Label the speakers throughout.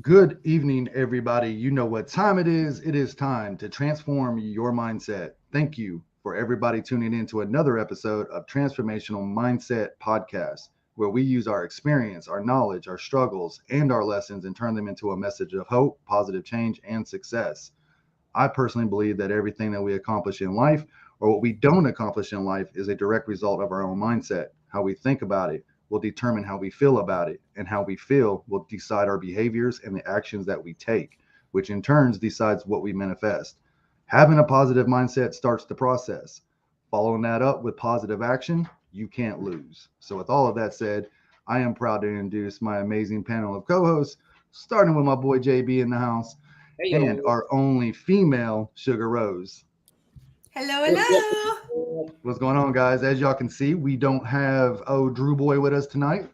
Speaker 1: Good evening, everybody. You know what time it is. It is time to transform your mindset. Thank you for everybody tuning in to another episode of Transformational Mindset Podcast, where we use our experience, our knowledge, our struggles, and our lessons and turn them into a message of hope, positive change, and success. I personally believe that everything that we accomplish in life or what we don't accomplish in life is a direct result of our own mindset. How we think about it will determine how we feel about it, and how we feel will decide our behaviors and the actions that we take, which in turn decides what we manifest. Having a positive mindset starts the process. Following that up with positive action, you can't lose. So, with all of that said, I am proud to introduce my amazing panel of co hosts, starting with my boy JB in the house
Speaker 2: Hey
Speaker 1: and
Speaker 2: yo.
Speaker 1: our only female Sugar Rose.
Speaker 3: Hello,
Speaker 2: What's up?
Speaker 3: hello.
Speaker 1: What's going on, guys? As y'all can see, we don't have Drew Boy with us tonight,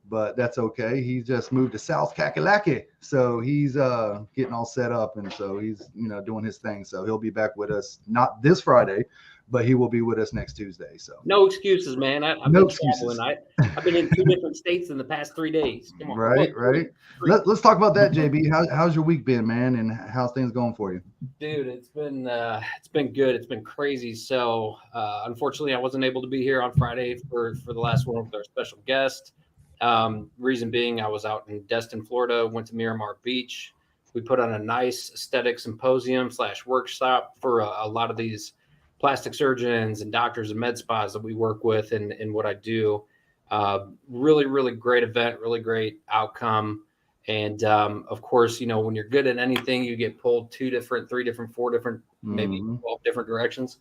Speaker 1: but that's okay. He just moved to South Kakalaki, so he's getting all set up, and so he's doing his thing. So he'll be back with us not this Friday, but he will be with us next Tuesday. So
Speaker 2: No excuses, man. I've
Speaker 1: no
Speaker 2: been
Speaker 1: excuses.
Speaker 2: traveling. I've been in 2 different states in the past 3 days. Come on.
Speaker 1: Right. Let's talk about that, JB. How's your week been, man, and how's things going for you?
Speaker 2: Dude, it's been good. It's been crazy. So unfortunately, I wasn't able to be here on Friday for the last one with our special guest. Reason being, I was out in Destin, Florida. Went to Miramar Beach. We put on a nice aesthetic symposium / workshop for a lot of these plastic surgeons and doctors and med spas that we work with and what I do. Really, really great event, really great outcome. And of course, when you're good at anything, you get pulled 2 different, 3 different, 4 different, maybe 12 different directions.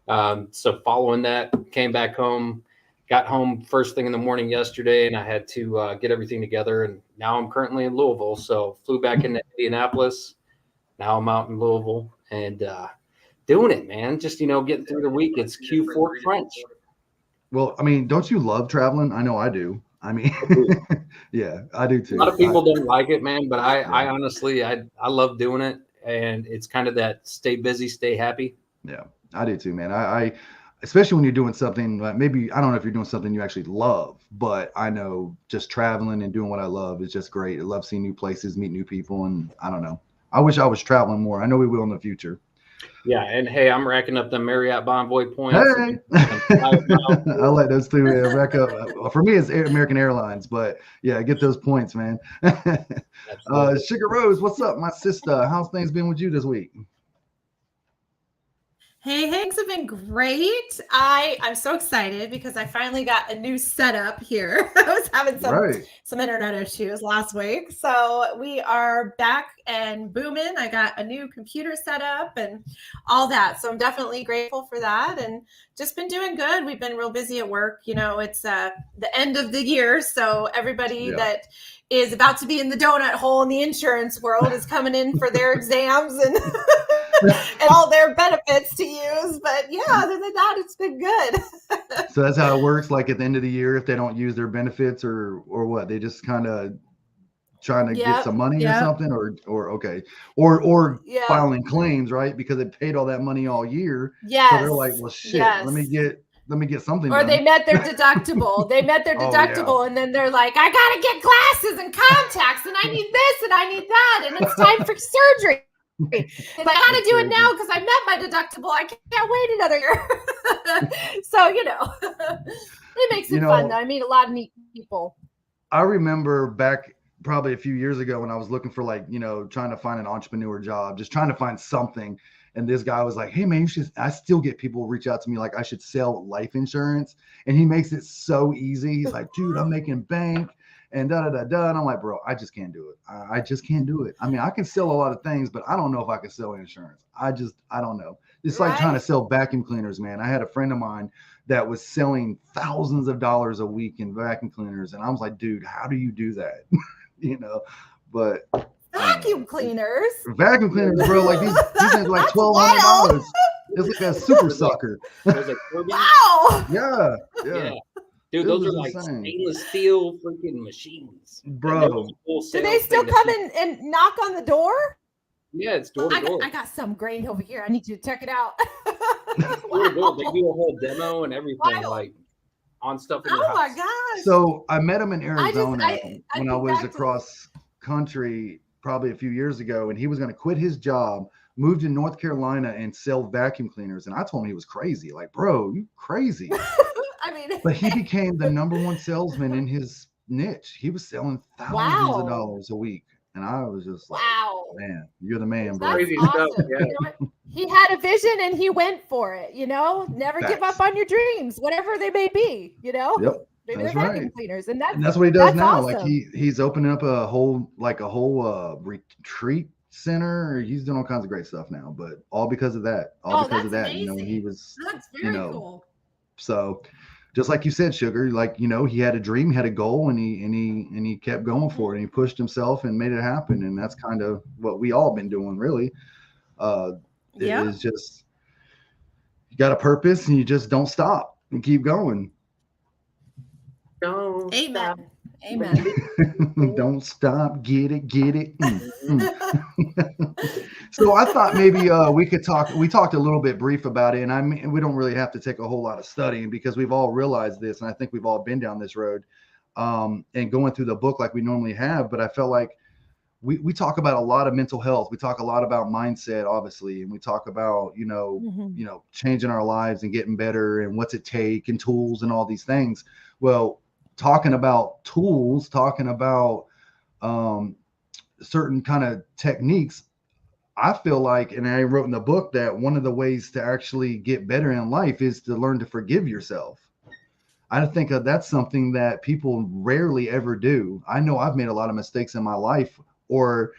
Speaker 2: So following that, came back home, got home first thing in the morning yesterday, and I had to get everything together. And now I'm currently in Louisville. So flew back into Indianapolis. Now I'm out in Louisville and doing it, man. Just, getting through the week. It's Q4 French.
Speaker 1: Well, I mean, don't you love traveling? I know I do. I mean, yeah, I do too.
Speaker 2: A lot of people don't like it, man, but I honestly, I love doing it. And it's kind of that stay busy, stay happy.
Speaker 1: Yeah, I do too, man. I especially when you're doing something, maybe, I don't know if you're doing something you actually love, but I know just traveling and doing what I love is just great. I love seeing new places, meet new people. And I don't know. I wish I was traveling more. I know we will in the future.
Speaker 2: Yeah, and hey, I'm racking up the Marriott Bonvoy points.
Speaker 1: Hey, I like those two rack up. For me, it's American Airlines, but yeah, get those points, man. Sugar Rose, what's up, my sister? How's things been with you this week?
Speaker 3: Hey, things have been great. I'm so excited because I finally got a new setup here. I was having some internet issues last week. So we are back and booming. I got a new computer set up and all that. So I'm definitely grateful for that and just been doing good. We've been real busy at work. It's the end of the year. So everybody that is about to be in the donut hole in the insurance world is coming in for their exams and and all their benefits to use. But yeah, other than that, it's been good.
Speaker 1: So that's how it works. Like at the end of the year, if they don't use their benefits or what, they just kind of trying to get some money or something, or okay, or filing claims, right? Because they paid all that money all year.
Speaker 3: Yes.
Speaker 1: So they're like, well, shit, let me get something.
Speaker 3: Or
Speaker 1: done.
Speaker 3: They met their deductible. And then they're like, I gotta get glasses and contacts, and I need this and I need that, and it's time for surgery. But I gotta do it now because I met my deductible. I can't wait another year. So it makes it fun. I meet a lot of neat people.
Speaker 1: I remember back probably a few years ago when I was looking for trying to find an entrepreneur job, just trying to find something. And this guy was like, hey man, I still get people reach out to me like I should sell life insurance. And he makes it so easy. He's like, dude, I'm making bank and And I'm like, bro, I just can't do it. I just can't do it. I mean, I can sell a lot of things, but I don't know if I can sell insurance. I don't know. It's like trying to sell vacuum cleaners, man. I had a friend of mine that was selling thousands of dollars a week in vacuum cleaners. And I was like, dude, how do you do that? But
Speaker 3: vacuum cleaners,
Speaker 1: bro. Like these are like $1,200. It's like a super sucker.
Speaker 3: Wow.
Speaker 1: Yeah.
Speaker 2: Dude, those are like stainless steel freaking machines,
Speaker 1: bro.
Speaker 3: Do they still come in and knock on the door?
Speaker 2: Yeah, it's door to door.
Speaker 3: I got some grain over here. I need you to check it out.
Speaker 2: Door to door. They do a whole demo and everything, like on stuff in your house.
Speaker 3: Oh my gosh!
Speaker 1: So I met him in Arizona when I was across country probably a few years ago, and he was going to quit his job, move to North Carolina, and sell vacuum cleaners. And I told him he was crazy. Like, bro, you crazy.
Speaker 3: I mean,
Speaker 1: but he became the #1 salesman in his niche. He was selling thousands of dollars a week. And I was just like, wow, man, you're the man, bro.
Speaker 3: That's awesome. Yeah. You know, he had a vision and he went for it, you know, never give up on your dreams, whatever they may be, you know.
Speaker 1: Yep.
Speaker 3: Maybe they're vacuum cleaners, and
Speaker 1: that's what he does now. Awesome. Like he's opening up a whole retreat center. He's doing all kinds of great stuff now, but all because of that. All because of that. Amazing. You know, he was that's very cool. So just like you said, Sugar, like, you know, he had a dream, had a goal, and he kept going for it, and he pushed himself and made it happen. And that's kind of what we all been doing, really. It is just, you got a purpose and you just don't stop and keep going.
Speaker 3: Don't Amen. Stop. Amen.
Speaker 1: Don't stop. Get it. So I thought maybe we could talk. We talked a little bit brief about it, and I mean, we don't really have to take a whole lot of studying because we've all realized this, and I think we've all been down this road and going through the book like we normally have. But I felt like we talk about a lot of mental health. We talk a lot about mindset, obviously, and we talk about you know changing our lives and getting better and what's it take and tools and all these things. Well, talking about tools, talking about certain kind of techniques, I feel like, and I wrote in the book that one of the ways to actually get better in life is to learn to forgive yourself. I think that's something that people rarely ever do. I know I've made a lot of mistakes in my life, or,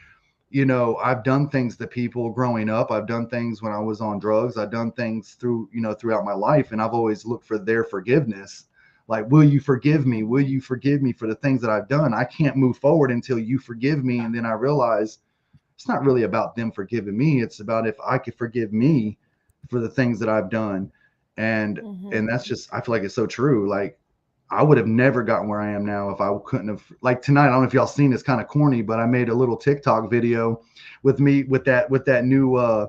Speaker 1: you know, I've done things to people growing up. I've done things when I was on drugs. I've done things throughout my life, and I've always looked for their forgiveness. Like, will you forgive me? Will you forgive me for the things that I've done? I can't move forward until you forgive me. And then I realize it's not really about them forgiving me. It's about if I could forgive me for the things that I've done. And and that's just, I feel like it's so true. Like, I would have never gotten where I am now if I couldn't have, like tonight, I don't know if y'all seen, it's kind of corny, but I made a little TikTok video with me with that new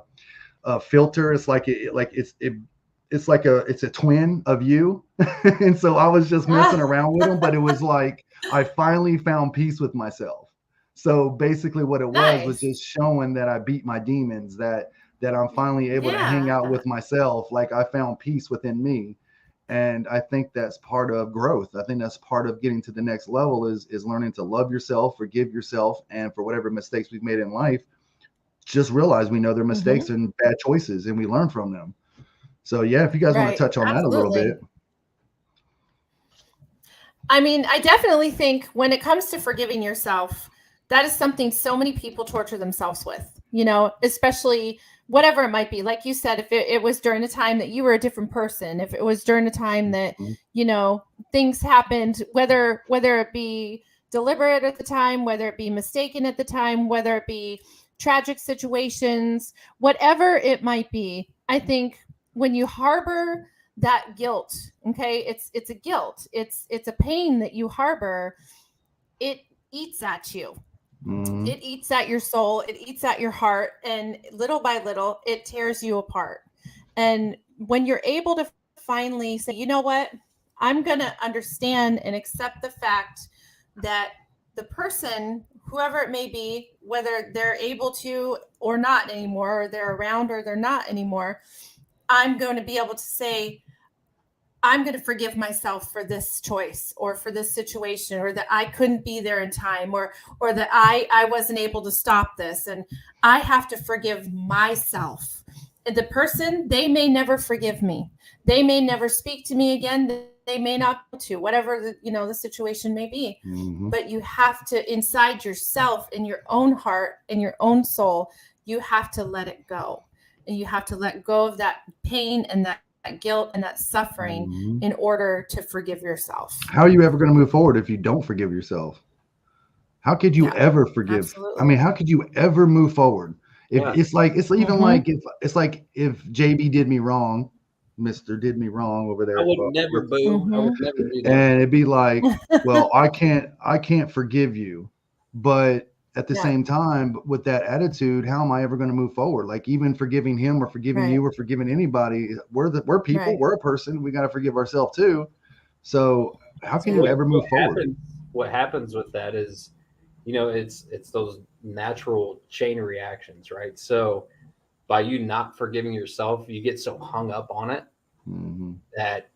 Speaker 1: filter. It's like it's a twin of you. And so I was just messing around with them, but it was like, I finally found peace with myself. So basically what it was just showing that I beat my demons, that I'm finally able to hang out with myself. Like, I found peace within me. And I think that's part of growth. I think that's part of getting to the next level is learning to love yourself, forgive yourself. And for whatever mistakes we've made in life, just realize we know they're mistakes and bad choices, and we learn from them. So yeah, if you guys want to touch on that a little bit.
Speaker 3: I mean, I definitely think when it comes to forgiving yourself, that is something so many people torture themselves with, you know, especially whatever it might be. Like you said, if it was during a time that you were a different person, if it was during a time that, you know, things happened, whether it be deliberate at the time, whether it be mistaken at the time, whether it be tragic situations, whatever it might be, I think when you harbor that guilt, okay, it's a guilt, it's a pain that you harbor, it eats at you. It eats at your soul, it eats at your heart, and little by little, it tears you apart. And when you're able to finally say, you know what, I'm going to understand and accept the fact that the person, whoever it may be, whether they're able to or not anymore, or they're around or they're not anymore, I'm going to be able to say, I'm going to forgive myself for this choice or for this situation, or that I couldn't be there in time, or that I wasn't able to stop this. And I have to forgive myself. And the person, they may never forgive me. They may never speak to me again. They may not to, whatever the situation may be. But you have to, inside yourself, in your own heart, in your own soul, you have to let it go. And you have to let go of that pain and that guilt and that suffering in order to forgive yourself.
Speaker 1: How are you ever going to move forward if you don't forgive yourself? How could you ever forgive? Absolutely. I mean, how could you ever move forward? If it's like, it's even like, if JB did me wrong, Mr. did me wrong over there.
Speaker 2: I would never boo. I would never do that.
Speaker 1: And it'd be like, well, I can't forgive you. But at the same time, with that attitude, how am I ever going to move forward? Like, even forgiving him or forgiving you or forgiving anybody, we're people, we're a person. We got to forgive ourselves too. So how can you ever move forward?
Speaker 2: What happens with that is it's those natural chain reactions, right? So by you not forgiving yourself, you get so hung up on it that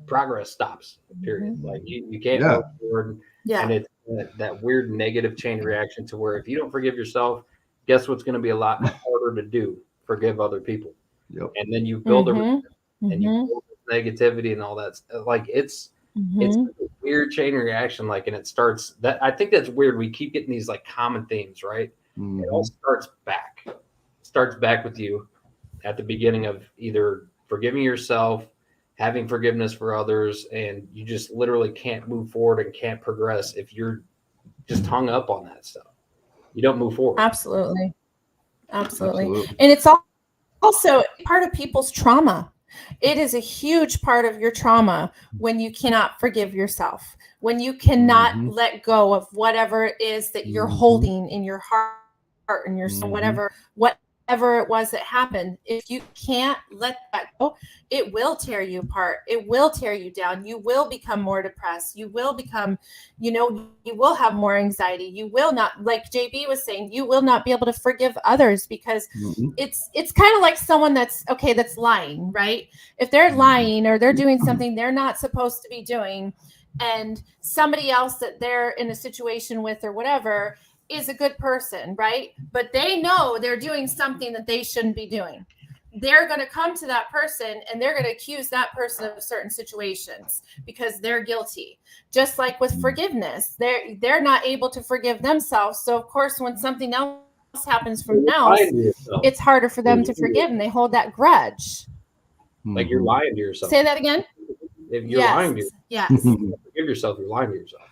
Speaker 2: progress stops, period. Like you can't move forward.
Speaker 3: Yeah.
Speaker 2: And it's that weird negative chain reaction to where if you don't forgive yourself, guess what's going to be a lot harder to do? Forgive other people.
Speaker 1: Yep.
Speaker 2: And then you build and you build negativity and all that. Like it's a weird chain reaction. Like, and it starts that, I think that's weird. We keep getting these like common themes, right? It all starts back with you at the beginning of either forgiving yourself, having forgiveness for others, and you just literally can't move forward and can't progress if you're just hung up on that stuff. You don't move forward.
Speaker 3: Absolutely. And it's also part of people's trauma. It is a huge part of your trauma when you cannot forgive yourself, when you cannot let go of whatever it is that you're holding in your heart and your soul, whatever it was that happened. If you can't let that go, it will tear you apart. It will tear you down. You will become more depressed. You will become, you will have more anxiety. You will not, like JB was saying, you will not be able to forgive others because it's kind of like someone that's lying, right? If they're lying or they're doing something they're not supposed to be doing, and somebody else that they're in a situation with or whatever is a good person, right? But they know they're doing something that they shouldn't be doing. They're going to come to that person and they're going to accuse that person of certain situations because they're guilty. Just like with forgiveness, they're not able to forgive themselves. So of course, when something else happens from else, it's harder for them to forgive, and they hold that grudge.
Speaker 2: Like you're lying to yourself.
Speaker 3: Say that again.
Speaker 2: If you're lying to yourself, forgive yourself, you're lying to yourself.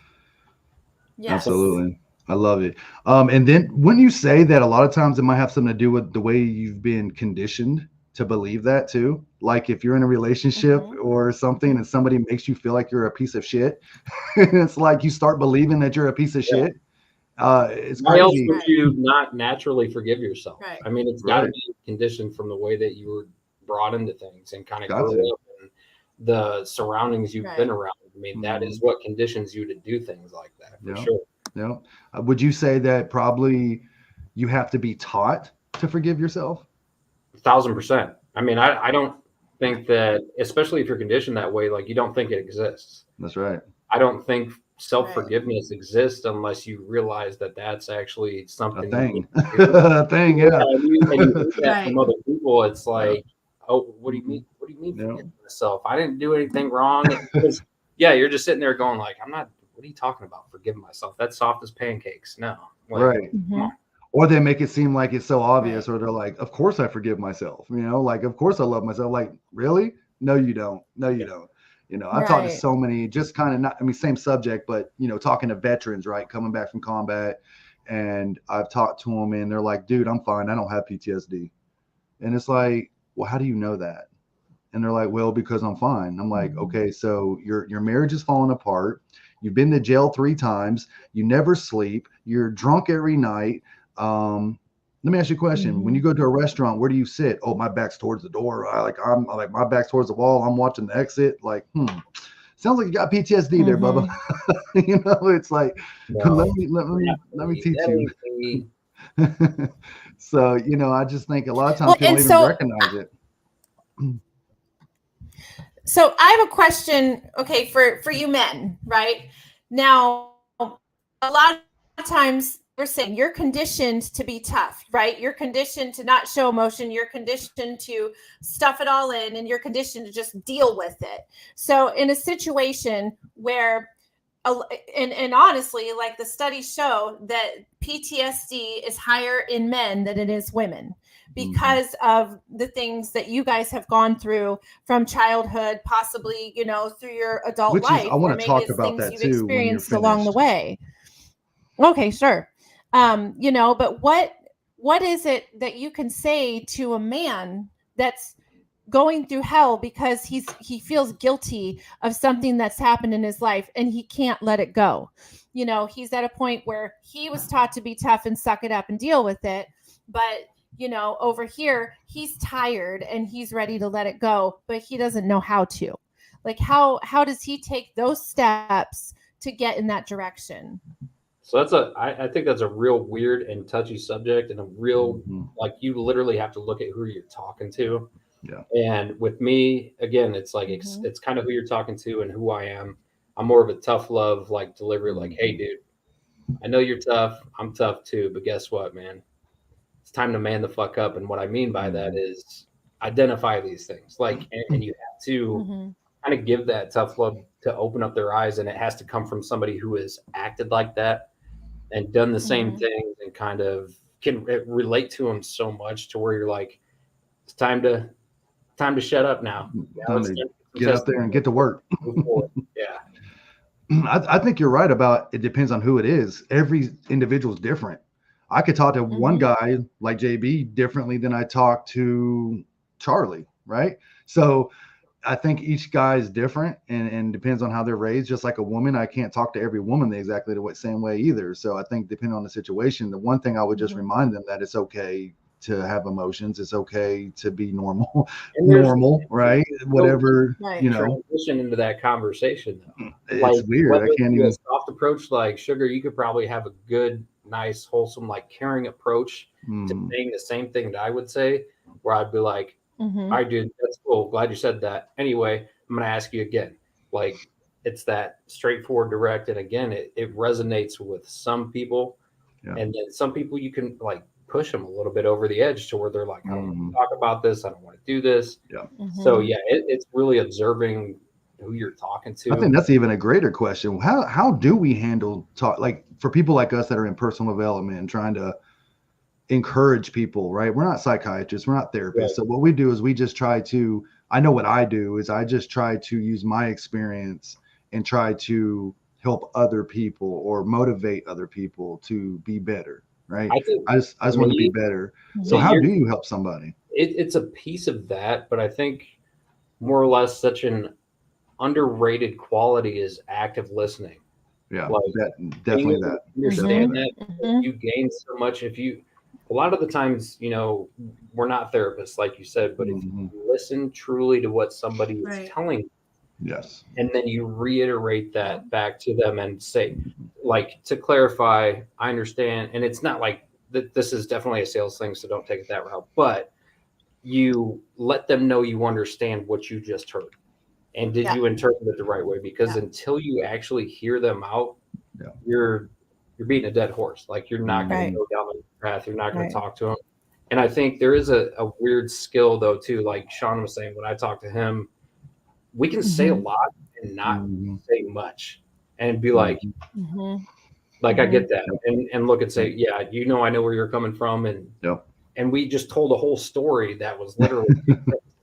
Speaker 3: Yes.
Speaker 1: Absolutely. I love it. And then when you say that, a lot of times it might have something to do with the way you've been conditioned to believe that too. Like if you're in a relationship or something and somebody makes you feel like you're a piece of shit, it's like you start believing that you're a piece of shit. It's
Speaker 2: Why else
Speaker 1: crazy.
Speaker 2: would you not naturally forgive yourself?
Speaker 3: Right.
Speaker 2: I mean, it's got to be conditioned from the way that you were brought into things and kind of grew up and the surroundings you've been around. I mean, that is what conditions you to do things like that, for sure.
Speaker 1: Yeah. Would you say that probably you have to be taught to forgive yourself?
Speaker 2: 1,000%. I mean, I don't think that, especially if you're conditioned that way, like you don't think it exists.
Speaker 1: That's right.
Speaker 2: I don't think self-forgiveness exists unless you realize that that's actually something.
Speaker 1: A thing. A thing, yeah.
Speaker 2: And you hear that from other people, it's like, oh, what do you mean? What do you mean forgiving myself? I didn't do anything wrong. You're just sitting there going like, I'm not. What are you talking about? Forgiving myself? That's soft as pancakes. No.
Speaker 1: Right. Or they make it seem like it's so obvious, or they're like, of course I forgive myself. Like, of course I love myself. Like, really? No, you don't. No, you don't. I've talked to so many, just kind of same subject, but, talking to veterans, right, coming back from combat. And I've talked to them and they're like, dude, I'm fine. I don't have PTSD. And it's like, well, how do you know that? And they're like, well, because I'm fine. I'm like, okay, so your marriage is falling apart. You've been to jail 3 times. You never sleep. You're drunk every night. Let me ask you a question. When you go to a restaurant, where do you sit? Oh, my back's towards the door. I'm like my back's towards the wall. I'm watching the exit. Like, sounds like you got PTSD there, Bubba. It's like, let me teach you. So, I just think a lot of times people don't even recognize it.
Speaker 3: So I have a question, for you men, right? Now, a lot of times we're saying you're conditioned to be tough, right? You're conditioned to not show emotion. You're conditioned to stuff it all in, and you're conditioned to just deal with it. So in a situation where, and honestly, like the studies show that PTSD is higher in men than it is women, because of the things that you guys have gone through from childhood, possibly, through your adult life.
Speaker 1: I want to talk about that
Speaker 3: you've
Speaker 1: too.
Speaker 3: Experienced along the way. Okay, sure. But what is it that you can say to a man that's going through hell because he feels guilty of something that's happened in his life and he can't let it go? He's at a point where he was taught to be tough and suck it up and deal with it, but over here, he's tired and he's ready to let it go, but he doesn't know how to. Like, how does he take those steps to get in that direction?
Speaker 2: So I think that's a real weird and touchy subject, and a real, like, you literally have to look at who you're talking to.
Speaker 1: Yeah.
Speaker 2: And with me, again, it's like, it's kind of who you're talking to and who I am. I'm more of a tough love, like, delivery, like, hey, dude, I know you're tough. I'm tough too, but guess what, man? It's time to man the fuck up. And what I mean by that is identify these things, like, and you have to kind of give that tough love to open up their eyes. And it has to come from somebody who has acted like that and done the same things, and kind of can relate to them so much to where you're like, it's time to shut up now.
Speaker 1: Time to get up there and get to work.
Speaker 2: Yeah.
Speaker 1: I think you're right about it depends on who it is. Every individual is different. I could talk to one guy like JB differently than I talk to Charlie, right? So I think each guy is different and depends on how they're raised. Just like a woman, I can't talk to every woman exactly the same way either. So I think depending on the situation, the one thing I would just remind them that it's okay to have emotions. It's okay to be normal, right? Whatever, you know.
Speaker 2: Transition into that conversation though.
Speaker 1: It's like, weird. I can't even.
Speaker 2: Soft approach, like Sugar, you could probably have a good, nice, wholesome, like caring approach to saying the same thing that I would say, where I'd be like, all right, dude, that's cool. Glad you said that. Anyway, I'm going to ask you again. Like, it's that straightforward, direct. And again, it resonates with some people. Yeah. And then some people you can like push them a little bit over the edge to where they're like, I don't want to talk about this. I don't want to do this.
Speaker 1: Yeah.
Speaker 2: So yeah, it's really observing who you're talking to.
Speaker 1: I think that's even a greater question. How do we handle talk, like for people like us that are in personal development and trying to encourage people, right? We're not psychiatrists, we're not therapists. Right. So what we do is we just try to, I know what I do is I just try to use my experience and try to help other people or motivate other people to be better, right? I just want to be better. So how do you help somebody?
Speaker 2: It's a piece of that, but I think more or less such an underrated quality is active listening.
Speaker 1: Yeah, like definitely that.
Speaker 2: Understand that you gain so much if you. A lot of the times, you know, we're not therapists, like you said, but if you listen truly to what somebody is telling you,
Speaker 1: yes,
Speaker 2: and then you reiterate that back to them and say, like, to clarify, I understand, and it's not like this is definitely a sales thing, so don't take it that route, but you let them know you understand what you just heard, and did you interpret it the right way? Because until you actually hear them out, you're beating a dead horse. Like, you're not going to go down the path. You're not going to talk to them. And I think there is a weird skill though, too. Like Sean was saying, when I talk to him, we can say a lot and not say much and be like, I get that. And look and say, yeah, you know, I know where you're coming from. And we just told a whole story that was literally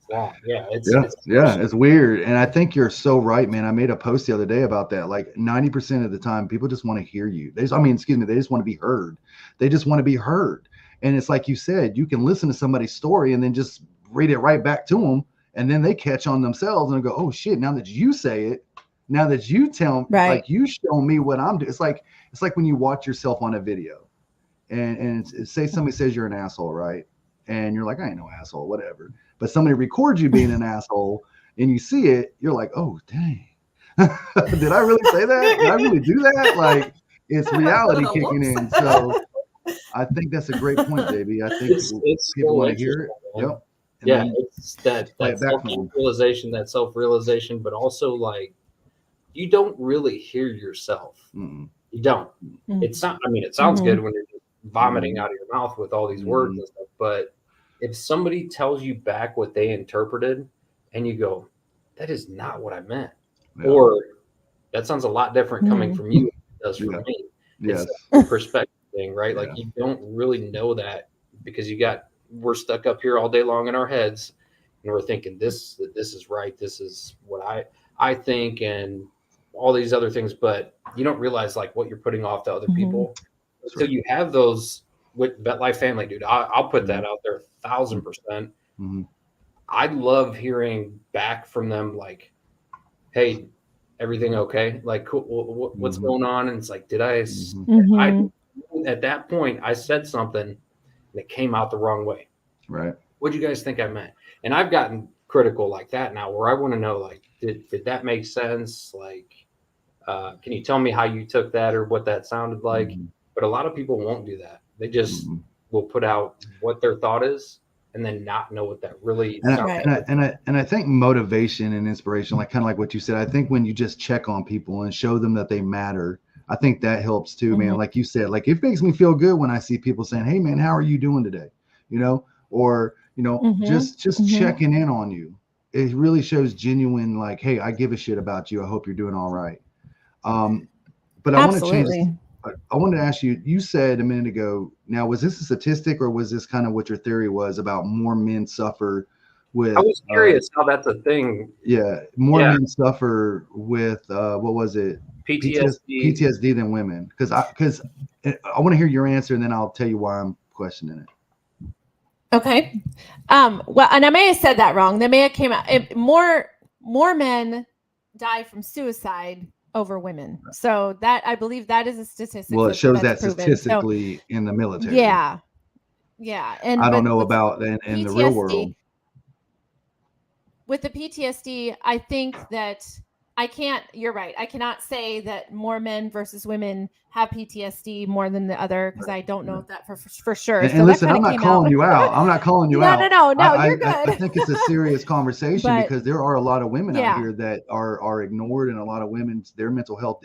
Speaker 2: long.
Speaker 1: It's weird. And I think you're so right, man. I made a post the other day about that. Like 90% of the time, people just want to hear you. They just want to be heard. They just want to be heard. And it's like you said, you can listen to somebody's story and then just read it right back to them. And then they catch on themselves and go, oh shit, now that you say it, now that you tell me, like you show me what I'm doing. It's like when you watch yourself on a video and say somebody says you're an asshole, right? And you're like, I ain't no asshole, whatever. But somebody records you being an asshole and you see it, you're like, oh, dang. Did I really say that? Did I really do that? Like, it's reality kicking in. So I think that's a great point, JB. I think it's people want to hear it. Yep.
Speaker 2: And it's that self-realization, but also like, you don't really hear yourself. You don't. It's not, I mean, it sounds good when you're just vomiting out of your mouth with all these words and stuff, but if somebody tells you back what they interpreted and you go, that is not what I meant, or that sounds a lot different coming from you than it does from me. It's a perspective thing, right? Like, you don't really know that because we're stuck up here all day long in our heads and we're thinking this is right. This is what I think and all these other things, but you don't realize like what you're putting off to other people. So you have those with VetLife family, dude. I'll put that out there 1,000%. I love hearing back from them like, hey, everything okay? Like, cool, what's going on? And it's like, did I at that point, I said something that came out the wrong way.
Speaker 1: Right.
Speaker 2: What do you guys think I meant? And I've gotten critical like that now where I want to know, like, did that make sense? Like, Can you tell me how you took that or what that sounded like?
Speaker 1: Mm-hmm.
Speaker 2: But a lot of people won't do that. They just
Speaker 1: Mm-hmm.
Speaker 2: will put out what their thought is and then not know what that really
Speaker 1: And
Speaker 2: sounds
Speaker 1: I, and I think motivation and inspiration, like kind of like what you said, I think when you just check on people and show them that they matter, I think that helps too, man. Like you said, like it makes me feel good when I see people saying, "Hey, man, how are you doing today?" You know, or just checking in on you. It really shows genuine, like, "Hey, I give a shit about you. I hope you're doing all right." But I want to change. I wanted to ask you. You said a minute ago. Now, was this a statistic, or was this kind of what your theory was about more men suffer with?
Speaker 2: I was curious how that's a thing.
Speaker 1: Yeah, more men suffer with what was it? PTSD than women. Because I want to hear your answer, and then I'll tell you why I'm questioning it.
Speaker 3: Okay. Well, and I may have said that wrong. They may have came out more men die from suicide over women. So that, I believe that is a statistic.
Speaker 1: Well, it shows that statistically in the military.
Speaker 3: Yeah. And
Speaker 1: I don't know about in the real world.
Speaker 3: With the PTSD, I think that you're right. I cannot say that more men versus women have PTSD more than the other, because I don't know that for sure.
Speaker 1: And listen, I'm not calling you out. I'm not calling you out.
Speaker 3: No, you're good.
Speaker 1: I think it's a serious conversation because there are a lot of women out here that are ignored, and a lot of women, their mental health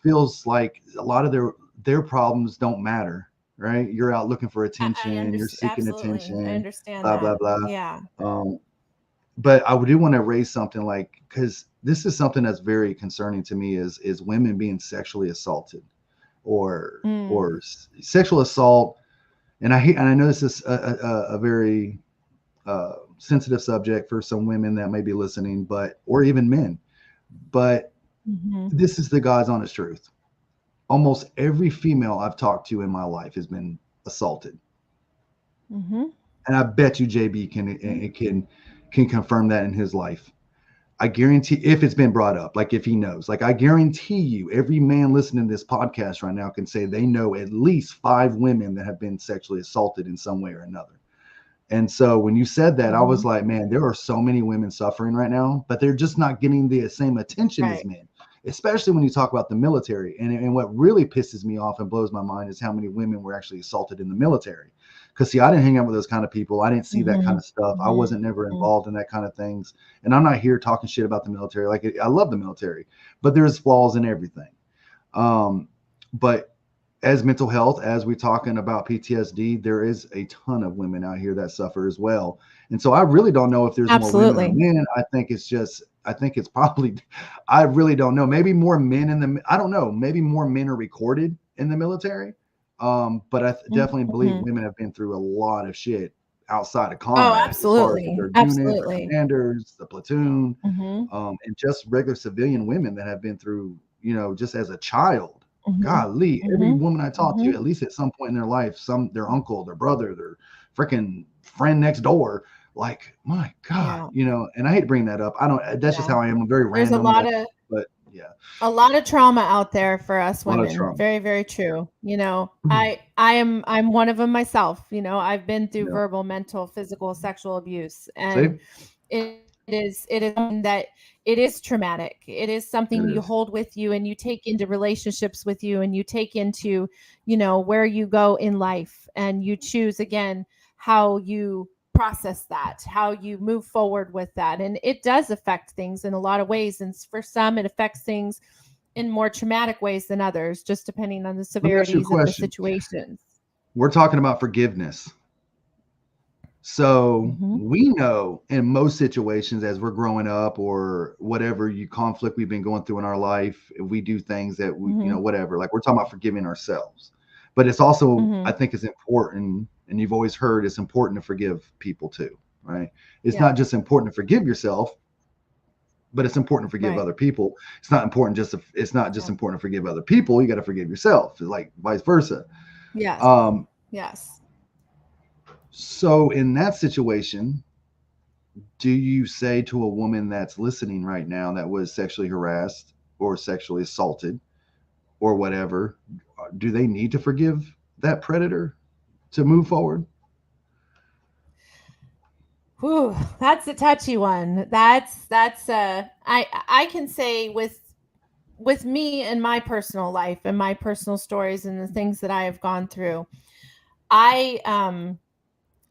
Speaker 1: feels like a lot of their problems don't matter. Right? You're out looking for attention. You're seeking attention.
Speaker 3: I understand.
Speaker 1: Blah blah blah.
Speaker 3: Yeah.
Speaker 1: But I do want to raise something, like, because this is something that's very concerning to me, is women being sexually assaulted or sexual assault. And I know this is a very sensitive subject for some women that may be listening, or even men. But this is the God's honest truth. Almost every female I've talked to in my life has been assaulted. And I bet you JB can confirm that in his life. I guarantee, if it's been brought up, like if he knows, like I guarantee you, every man listening to this podcast right now can say they know at least 5 women that have been sexually assaulted in some way or another. And so when you said that, I was like, man, there are so many women suffering right now, but they're just not getting the same attention as men, especially when you talk about the military. And what really pisses me off and blows my mind is how many women were actually assaulted in the military. Because, see, I didn't hang out with those kind of people. I didn't see that kind of stuff. I wasn't never involved in that kind of things. And I'm not here talking shit about the military. Like, I love the military, but there's flaws in everything. But as mental health, as we're talking about PTSD, there is a ton of women out here that suffer as well. And so I really don't know if there's more women than men. I think it's probably, I really don't know. Maybe more men I don't know. Maybe more men are recorded in the military. But I definitely believe women have been through a lot of shit outside of combat.
Speaker 3: Oh, absolutely.
Speaker 1: Their units, their commanders, the platoon, and just regular civilian women that have been through, just as a child. Golly, every woman I talk to, at least at some point in their life, their uncle, their brother, their freaking friend next door, like, my God, and I hate to bring that up. That's just how I am. I'm very random.
Speaker 3: A lot of trauma out there for us women. Very, very true. I'm one of them myself. I've been through verbal, mental, physical, sexual abuse, and it is something that it is traumatic. It is something you hold with you, and you take into relationships with you, and you take into, where you go in life, and you choose again how you process that, how you move forward with that. And it does affect things in a lot of ways. And for some, it affects things in more traumatic ways than others, just depending on the severities of the situations.
Speaker 1: We're talking about forgiveness. So we know in most situations, as we're growing up or whatever conflict we've been going through in our life, if we do things that we, whatever, like we're talking about forgiving ourselves. But it's also, I think it's important, and you've always heard it's important to forgive people too, right? It's not just important to forgive yourself, but it's important to forgive other people. It's not important it's not just important to forgive other people. You got to forgive yourself. It's like vice versa.
Speaker 3: Yes. Yes.
Speaker 1: So in that situation, do you say to a woman that's listening right now that was sexually harassed or sexually assaulted or whatever, do they need to forgive that predator to move forward?
Speaker 3: Ooh, that's a touchy one. I can say with with me and my personal life and my personal stories and the things that I have gone through, I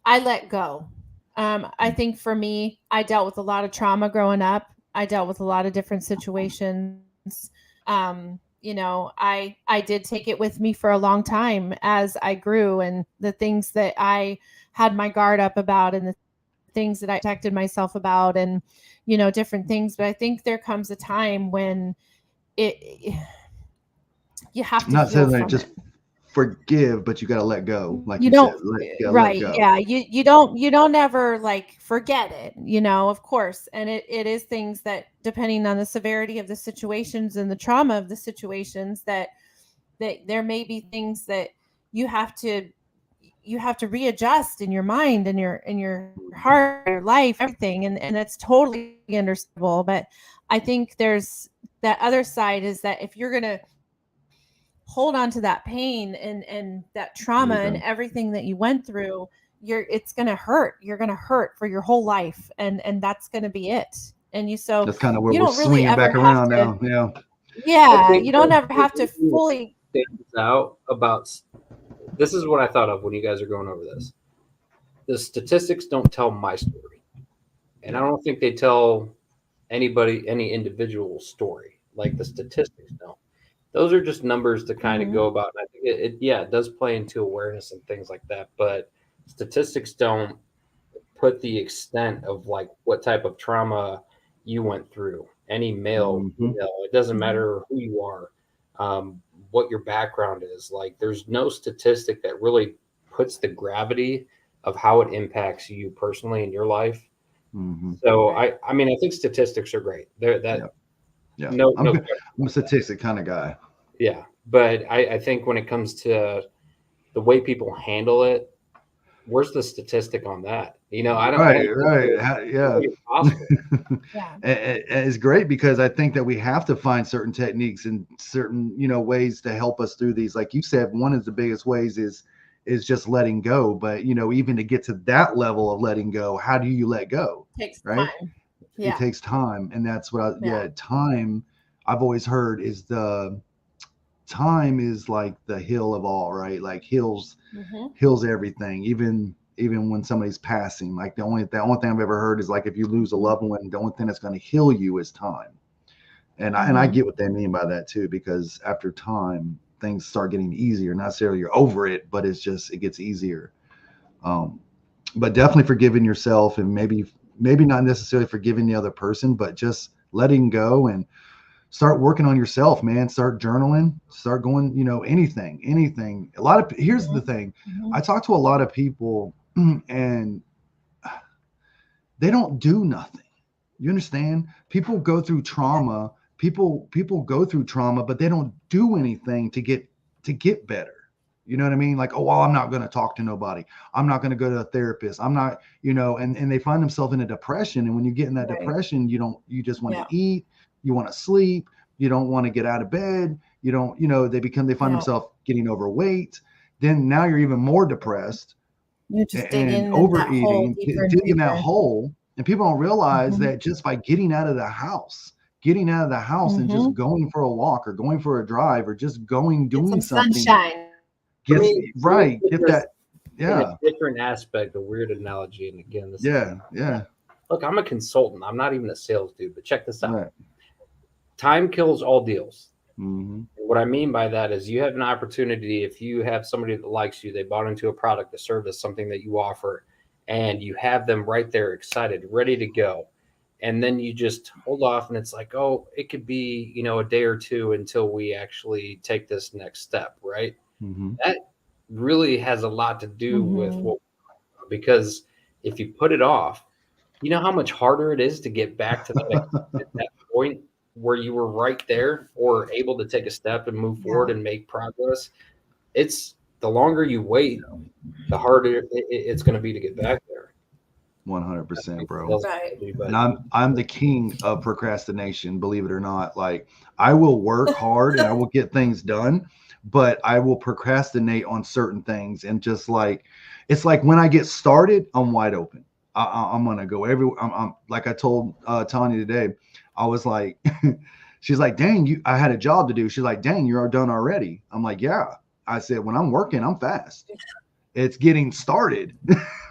Speaker 3: let go. I think for me, I dealt with a lot of trauma growing up. I dealt with a lot of different situations. I did take it with me for a long time as I grew, and the things that I had my guard up about, and the things that I protected myself about, and different things. But I think there comes a time when it you have
Speaker 1: I'm
Speaker 3: to
Speaker 1: not
Speaker 3: heal
Speaker 1: saying that
Speaker 3: from
Speaker 1: just
Speaker 3: it.
Speaker 1: forgive, but you got to let go. Like
Speaker 3: You
Speaker 1: you said,
Speaker 3: don't
Speaker 1: let
Speaker 3: right,
Speaker 1: go.
Speaker 3: yeah, you don't ever like forget it, of course. And it is things that, depending on the severity of the situations and the trauma of the situations, that there may be things that you have to you have to readjust in your mind and your heart, your life, everything. And that's totally understandable. But I think there's that other side, is that if you're gonna hold on to that pain and that trauma
Speaker 1: There you
Speaker 3: and
Speaker 1: go.
Speaker 3: everything that you went through, it's gonna hurt. You're gonna hurt for your whole life, and that's gonna be it. And
Speaker 1: That's kind of where
Speaker 3: you
Speaker 1: we're
Speaker 3: don't really
Speaker 1: swinging
Speaker 3: ever
Speaker 1: back
Speaker 3: have
Speaker 1: around
Speaker 3: to,
Speaker 1: now. Yeah.
Speaker 2: I
Speaker 3: yeah,
Speaker 2: think
Speaker 3: you don't
Speaker 2: that
Speaker 3: ever have to fully.
Speaker 2: stands out about this is what I thought of when you guys are going over this. The statistics don't tell my story, and I don't think they tell any individual story like the statistics don't. Those are just numbers to kind of
Speaker 3: Mhm.
Speaker 2: go about. And I think it does play into awareness and things like that, but statistics don't put the extent of like what type of trauma you went through. Any male,
Speaker 1: Mm-hmm.
Speaker 2: female, it doesn't
Speaker 3: Mhm.
Speaker 2: matter who you are, what your background is. Like, there's no statistic that really puts the gravity of how it impacts you personally in your life.
Speaker 1: Mm-hmm.
Speaker 2: So
Speaker 3: Right.
Speaker 2: I mean, I think statistics are great. They're that
Speaker 1: Yeah. Yeah.
Speaker 2: no question
Speaker 1: I'm a
Speaker 2: about that.
Speaker 1: statistic kind of guy.
Speaker 2: Yeah, but I think when it comes to the way people handle it, where's the statistic on that? I
Speaker 1: Right.
Speaker 2: don't think
Speaker 1: Right.
Speaker 2: I don't
Speaker 1: Yeah.
Speaker 2: think it's possible.
Speaker 3: Yeah.
Speaker 1: It's great because I think that we have to find certain techniques and certain, ways to help us through these. Like you said, one of the biggest ways is just letting go. But even to get to that level of letting go, how do you let go?
Speaker 3: Takes
Speaker 1: Right?
Speaker 3: time.
Speaker 1: It
Speaker 3: Yeah.
Speaker 1: takes time, and that's what
Speaker 3: Yeah.
Speaker 1: time. I've always heard is the time is like the heal of all, right? Like
Speaker 3: Mhm.
Speaker 1: heals everything, even when somebody's passing. Like the only thing I've ever heard is like if you lose a
Speaker 3: Mhm.
Speaker 1: loved one, the only thing that's going to heal you is time. And I
Speaker 3: Mhm.
Speaker 1: get what they mean by that too, because after time things start getting easier. Not necessarily you're over it, but it gets easier. Um, but definitely forgiving yourself, and maybe not necessarily forgiving the other person, but just letting go and start working on yourself, man. Start journaling, start going, anything. Here's the
Speaker 3: Mhm.
Speaker 1: thing. I
Speaker 3: Mhm.
Speaker 1: talk to a lot of people and they don't do nothing. You understand? People go through trauma. People go through trauma, but they don't do anything to get better. You know what I mean? Like, oh, well, I'm not going to talk to nobody. I'm not going to go to a therapist. I'm not, and they find themselves in a depression. And when you get in that
Speaker 3: Right.
Speaker 1: depression, you just want to
Speaker 3: Yeah.
Speaker 1: eat, you want to sleep, you don't want to get out of bed. You don't, they find
Speaker 3: Yeah.
Speaker 1: themselves getting overweight. Then now you're even more depressed
Speaker 3: You're just
Speaker 1: and
Speaker 3: digging in that hole
Speaker 1: overeating,
Speaker 3: deeper and
Speaker 1: digging that
Speaker 3: deeper.
Speaker 1: hole. And people don't realize
Speaker 3: Mhm.
Speaker 1: that just by getting out of the house and just
Speaker 3: Mhm.
Speaker 1: going for a walk or going for a drive or just
Speaker 3: Get
Speaker 1: doing
Speaker 3: some
Speaker 1: something
Speaker 3: sunshine.
Speaker 1: gets
Speaker 2: Let me
Speaker 1: right.
Speaker 2: put
Speaker 1: Get
Speaker 2: this
Speaker 1: that.
Speaker 2: in a
Speaker 1: Yeah.
Speaker 2: different aspect, a weird analogy. And again, this is
Speaker 1: Yeah. Yeah.
Speaker 2: look, I'm a consultant. I'm not even a sales dude, but check this out.
Speaker 1: Right.
Speaker 2: Time kills all deals.
Speaker 1: Mm-hmm.
Speaker 2: And what I mean by that is you have an opportunity if you have somebody that likes you, they bought into a product, a service, something that you offer, and you have them right there excited, ready to go. And then you just hold off and it's like, oh, it could be, a day or two until we actually take this next step, right?
Speaker 1: Mm-hmm.
Speaker 2: That really has a lot to do with
Speaker 3: Mhm.
Speaker 2: what, because if you put it off, you know how much harder it is to get back to that point where you were right there or able to take a step and move
Speaker 3: Yeah.
Speaker 2: forward and make progress. It's the longer you wait, the harder it's going to be to get back there.
Speaker 1: 100%, bro.
Speaker 2: Sales
Speaker 3: Right.
Speaker 2: analogy,
Speaker 1: And
Speaker 2: but
Speaker 1: I'm the king of procrastination, believe it or not. Like I will work hard and I will get things done, but I will procrastinate on certain things and just like it's like when I get started, I'm wide open. I'm gonna go I'm like I told Tanya today. I was like, she's like, dang, I had a job to do. She's like, dang, you're done already. I'm like, yeah. I said, when I'm working, I'm fast. It's getting started,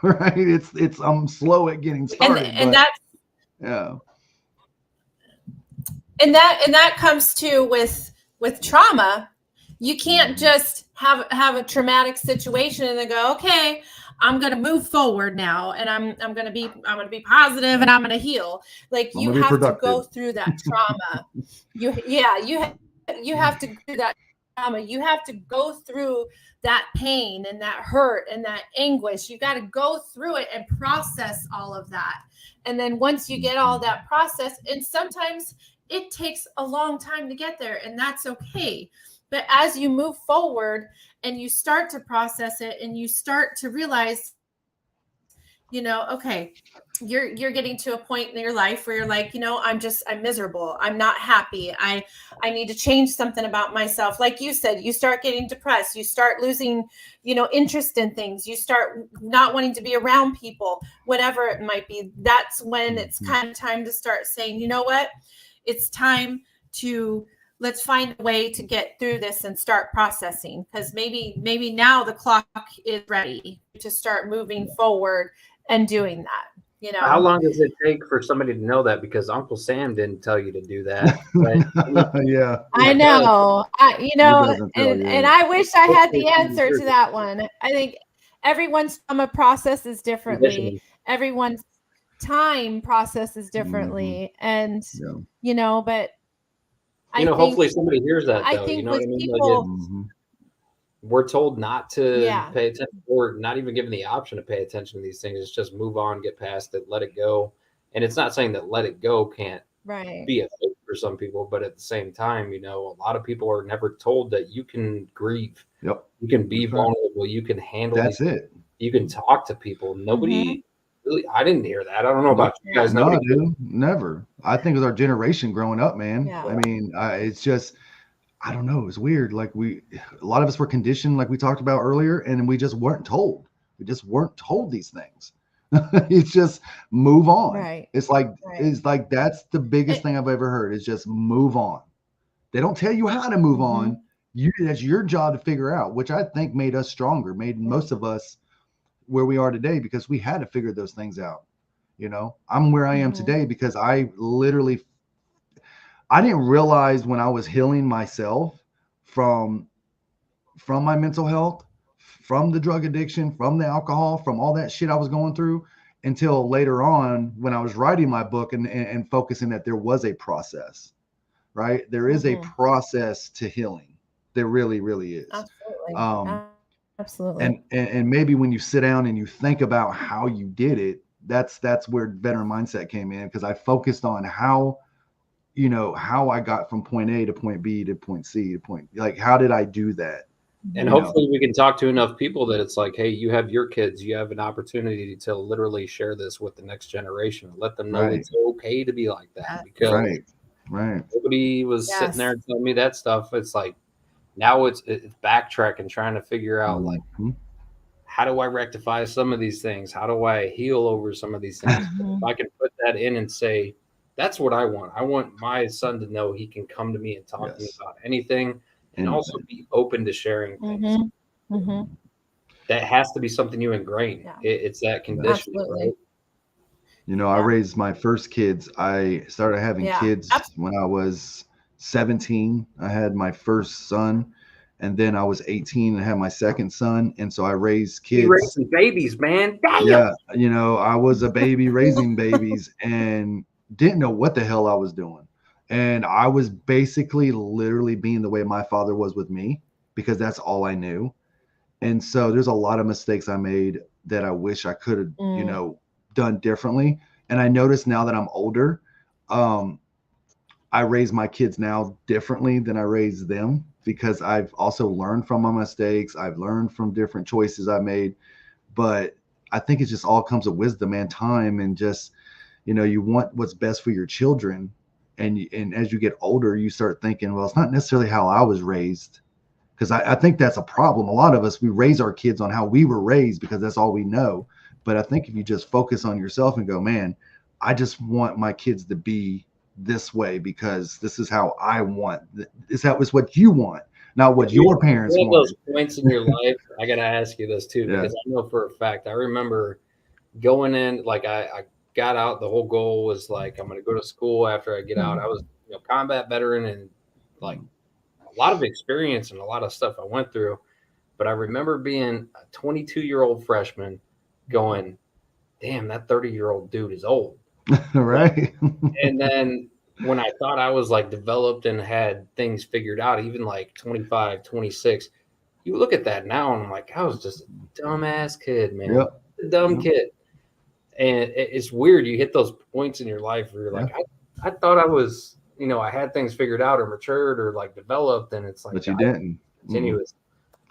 Speaker 1: right? I'm slow at getting started.
Speaker 3: And that's,
Speaker 1: yeah.
Speaker 3: And that comes to with trauma. You can't just have a traumatic situation and then go, okay, I'm going to move forward now, and I'm going to be positive, and I'm going to heal. Like, you have to go through that trauma. You have to do that trauma. You have to go through that pain and that hurt and that anguish. You got to go through it and process all of that. And then once you get all that process, and sometimes it takes a long time to get there, and that's okay. But as you move forward and you start to process it, and you start to realize, okay, you're getting to a point in your life where you're like, I'm miserable. I'm not happy. I need to change something about myself. Like you said, you start getting depressed. You start losing, interest in things. You start not wanting to be around people, whatever it might be. That's when it's kind of time to start saying, you know what? It's time to, let's find a way to get through this and start processing, because maybe now the clock is ready to start moving forward and doing that.
Speaker 2: How long does it take for somebody to know that? Because Uncle Sam didn't tell you to do that. But
Speaker 1: yeah,
Speaker 3: I know. And I wish I had the answer to that one. I think everyone's trauma processes differently. Everyone's time processes differently, and but I think,
Speaker 2: hopefully somebody hears that. Though.
Speaker 3: I think with
Speaker 2: people, we're told not to pay attention, or not even given the option to pay attention to these things. It's just move on, get past it, let it go. And it's not saying that let it go can't be a fit for some people, but at the same time, a lot of people are never told that you can grieve.
Speaker 1: Yep.
Speaker 2: You can be vulnerable. You can handle.
Speaker 1: That's it.
Speaker 2: You can talk to people. Nobody. Really, I didn't hear that. I don't know about you guys.
Speaker 1: No, dude, never. I think it was our generation growing up, man. Yeah. I mean, it's just, I don't know. It's weird. Like a lot of us were conditioned, like we talked about earlier, and we just weren't told. We just weren't told these things. It's just move on.
Speaker 3: Right.
Speaker 1: It's like that's the biggest thing I've ever heard, is just move on. They don't tell you how to move on. That's your job to figure out, which I think made us stronger, made most of us where we are today, because we had to figure those things out. I'm where I am today because I didn't realize when I was healing myself from my mental health, from the drug addiction, from the alcohol, from all that shit I was going through, until later on when I was writing my book and focusing that there was a process, right? There is a process to healing. There really, really is.
Speaker 3: Absolutely. Absolutely.
Speaker 1: And maybe when you sit down and you think about how you did it, that's where Veteran Mindset came in, because I focused on how I got from point A to point B to point C to point, like, how did I do that?
Speaker 2: And hopefully we can talk to enough people that it's like, hey, you have your kids, you have an opportunity to literally share this with the next generation. Let them know it's okay to be like that, because nobody was sitting there and telling me that stuff. It's like, now it's backtracking, trying to figure out, like, how do I rectify some of these things? How do I heal over some of these things? If I can put that in and say, that's what I want. I want my son to know he can come to me and talk to me about anything, and also be open to sharing things. That has to be something you ingrain. It's that condition, right?
Speaker 1: I raised my first kids. I started having kids when I was 17. I had my first son, and then I was 18 and had my second son. And so I raised kids.
Speaker 2: You raising babies, man. Damn.
Speaker 1: Yeah. I was a baby raising babies and didn't know what the hell I was doing. And I was basically literally being the way my father was with me, because that's all I knew. And so there's a lot of mistakes I made that I wish I could have, done differently. And I notice now that I'm older, I raise my kids now differently than I raised them, because I've also learned from my mistakes. I've learned from different choices I made, but I think it just all comes with wisdom and time, and just, you want what's best for your children. And as you get older, you start thinking, well, it's not necessarily how I was raised, because I think that's a problem. A lot of us, we raise our kids on how we were raised because that's all we know. But I think if you just focus on yourself and go, man, I just want my kids to be this way because this is how I want. Is that was what you want, not what your parents
Speaker 2: one of those
Speaker 1: wanted.
Speaker 2: points in your life, I got to ask you this too, because I know for a fact, I remember going in, like I got out, the whole goal was like, I'm going to go to school after I get out. I was, combat veteran and like a lot of experience and a lot of stuff I went through. But I remember being a 22-year-old freshman going, damn, that 30-year-old dude is old.
Speaker 1: Right.
Speaker 2: And then when I thought I was like developed and had things figured out, even like 25, 26, you look at that now and I'm like, I was just a dumbass kid, man.
Speaker 1: Yep.
Speaker 2: A dumb kid. And it's weird. You hit those points in your life where you're like, I thought I was, I had things figured out or matured or like developed. And it's like,
Speaker 1: but you didn't.
Speaker 2: Continuous.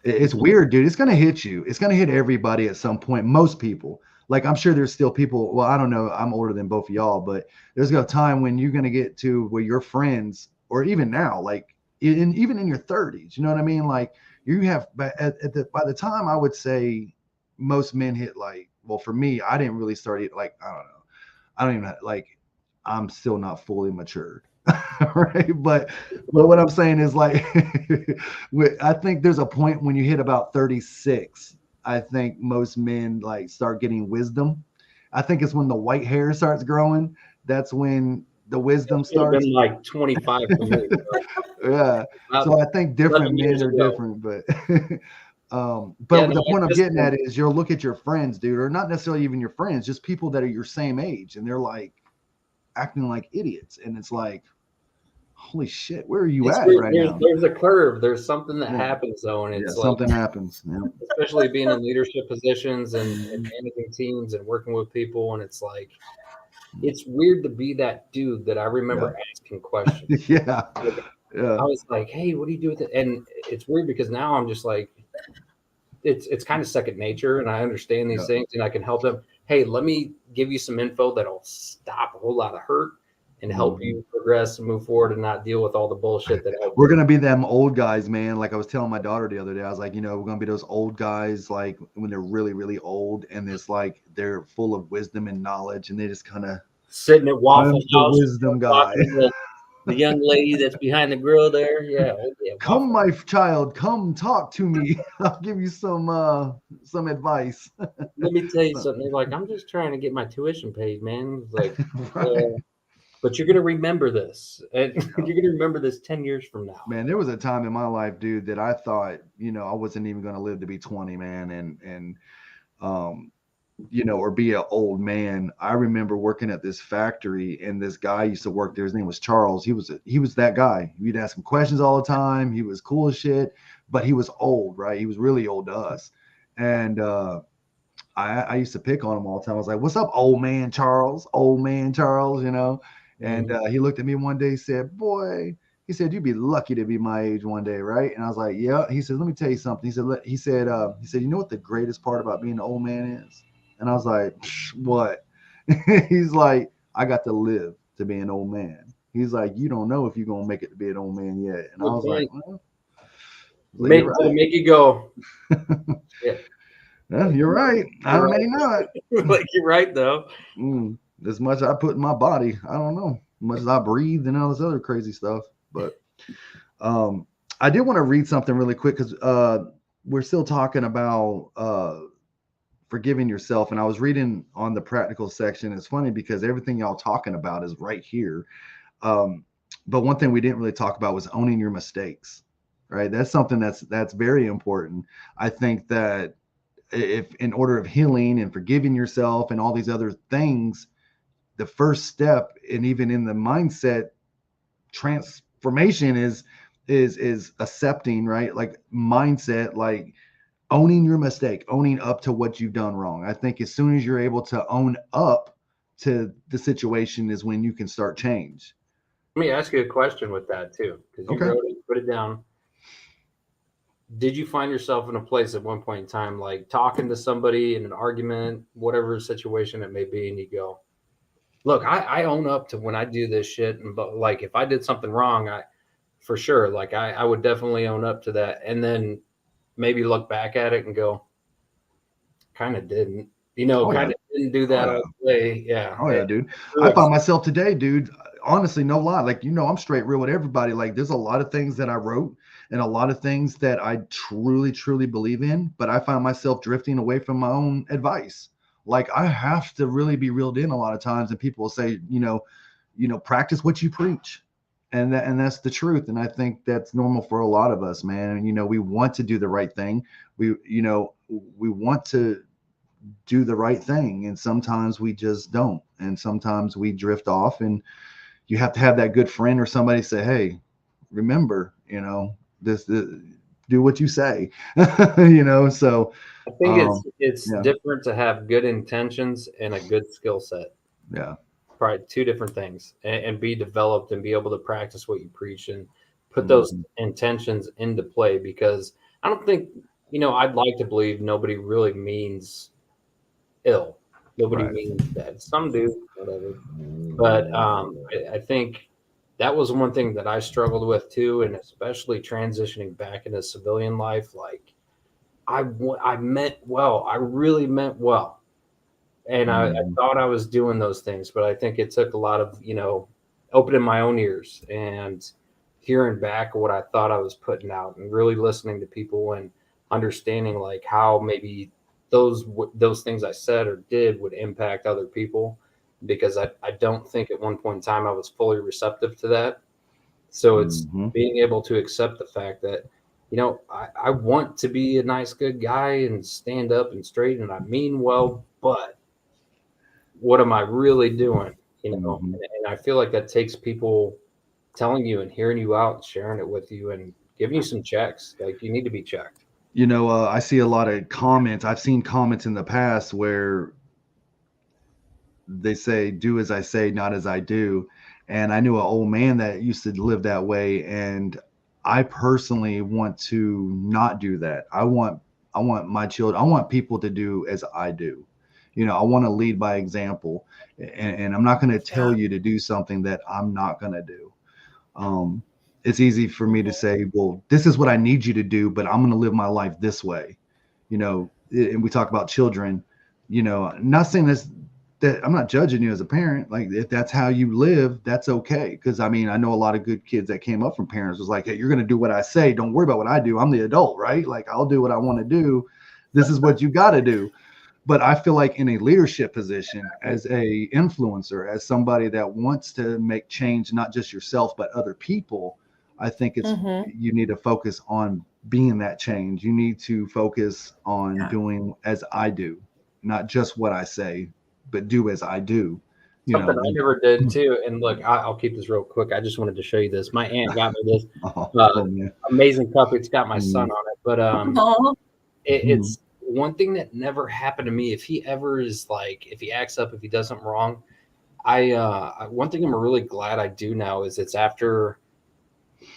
Speaker 1: It's weird, dude. It's going to hit you. It's going to hit everybody at some point. Most people. Like, I'm sure there's still people. Well, I don't know. I'm older than both of y'all, but there's a time when you're going to get to where your friends, or even now, like even in your 30s, you know what I mean? Like you have, by the time I would say most men hit, like, well, for me, I didn't really start it. Like, I don't know. I don't even like, I'm still not fully matured. Right. But what I'm saying is, like, I think there's a point when you hit about 36. I think most men like start getting wisdom. I think it's when the white hair starts growing. That's when the wisdom starts.
Speaker 2: Been like 25 for me.
Speaker 1: Yeah. So I think different men are different, but the point I'm getting at is you'll look at your friends, dude, or not necessarily even your friends, just people that are your same age, and they're like acting like idiots, and it's like, holy shit, where are you at right now?
Speaker 2: There's a curve. There's something that happens though, and it's like
Speaker 1: something happens. Yeah.
Speaker 2: Especially being in leadership positions and managing teams and working with people, and it's like it's weird to be that dude that I remember asking questions.
Speaker 1: Yeah.
Speaker 2: I was like, hey, what do you do with it? And it's weird because now I'm just like, it's kind of second nature, and I understand these things, and I can help them. Hey, let me give you some info that'll stop a whole lot of hurt and help you progress and move forward and not deal with all the bullshit that
Speaker 1: we're gonna be them old guys, man. Like I was telling my daughter the other day, I was like, we're gonna be those old guys, like when they're really, really old, and it's like they're full of wisdom and knowledge, and they just kind of
Speaker 2: sitting at Waffle House,
Speaker 1: wisdom guy.
Speaker 2: The young lady that's behind the grill there. Yeah.
Speaker 1: Come, my child, come talk to me. I'll give you some advice.
Speaker 2: Let me tell you something. They're like, I'm just trying to get my tuition paid, man. It's like, but you're going to remember this. And you're going to remember this 10 years from now.
Speaker 1: Man, there was a time in my life, dude, that I thought, I wasn't even going to live to be 20, man. And or be an old man. I remember working at this factory, and this guy used to work there. His name was Charles. He was that guy. We'd ask him questions all the time. He was cool as shit, but he was old, right? He was really old to us. And I used to pick on him all the time. I was like, what's up, old man Charles? Old man Charles, And he looked at me one day, said, boy, he said, you'd be lucky to be my age one day, right? And I was like, yeah. He said, let me tell you something. He said, you know what the greatest part about being an old man is? And I was like, what? He's like, I got to live to be an old man. He's like, you don't know if you're going to make it to be an old man yet. And I was like, well,
Speaker 2: make you go.
Speaker 1: Yeah, you're right. I may not.
Speaker 2: Like, you're right, though.
Speaker 1: As much as I put in my body, I don't know. As much as I breathe and all this other crazy stuff. But I did want to read something really quick because we're still talking about forgiving yourself. And I was reading on the practical section. It's funny because everything y'all talking about is right here. But one thing we didn't really talk about was owning your mistakes, right? That's something that's very important. I think that if in order of healing and forgiving yourself and all these other things, the first step, and even in the mindset transformation is accepting, right? Like mindset, like owning your mistake, owning up to what you've done wrong. I think as soon as you're able to own up to the situation is when you can start change.
Speaker 2: Let me ask you a question with that too, because you wrote it, put it down. Did you find yourself in a place at one point in time, like talking to somebody in an argument, whatever situation it may be, and you go, look, I own up to when I do this shit, but like if I did something wrong, for sure, like I would definitely own up to that, and then maybe look back at it and go, kind of didn't, didn't do that all the way. Yeah.
Speaker 1: Oh yeah, dude. I found myself today, dude. honestly, no lie, like, I'm straight real with everybody. Like, there's a lot of things that I wrote and a lot of things that I truly, truly believe in, but I find myself drifting away from my own advice. Like, I have to really be reeled in a lot of times, and people will say, practice what you preach. And that's the truth. And I think that's normal for a lot of us, man. And, we want to do the right thing. We want to do the right thing. And sometimes we just don't. And sometimes we drift off, and you have to have that good friend or somebody say, hey, remember, this do what you say, so
Speaker 2: I think it's different to have good intentions and a good skill set.
Speaker 1: Yeah.
Speaker 2: Probably two different things, and be developed and be able to practice what you preach and put those intentions into play, because I don't think, I'd like to believe nobody really means ill. Nobody means that. Some do, whatever. But I think that was one thing that I struggled with too, and especially transitioning back into civilian life. Like, I meant well. I really meant well. And I thought I was doing those things, but I think it took a lot of, opening my own ears and hearing back what I thought I was putting out, and really listening to people and understanding like how maybe those things I said or did would impact other people, because I don't think at one point in time I was fully receptive to that. So it's being able to accept the fact that, I want to be a nice, good guy and stand up and straight, and I mean well, but what am I really doing? And I feel like that takes people telling you and hearing you out, sharing it with you, and giving you some checks. Like, you need to be checked.
Speaker 1: I see a lot of comments. I've seen comments in the past where they say, do as I say, not as I do. And I knew an old man that used to live that way. And I personally want to not do that. I want my children, I want people to do as I do. I want to lead by example, and I'm not going to tell you to do something that I'm not going to do. It's easy for me to say, well, this is what I need you to do, but I'm going to live my life this way. And we talk about children, not saying that I'm not judging you as a parent. Like, if that's how you live, that's okay. Cause I know a lot of good kids that came up from parents was like, hey, you're going to do what I say. Don't worry about what I do. I'm the adult, right? Like, I'll do what I want to do. This is what you got to do. But I feel like in a leadership position, as a influencer, as somebody that wants to make change, not just yourself, but other people, I think it's, you need to focus on being that change. You need to focus on doing as I do, not just what I say, but do as I do.
Speaker 2: Something I never did too. And look, I'll keep this real quick. I just wanted to show you this. My aunt got me this amazing cup. It's got my son on it, but it's one thing that never happened to me. If he ever is like, if he acts up, if he does something wrong, one thing I'm really glad I do now is it's after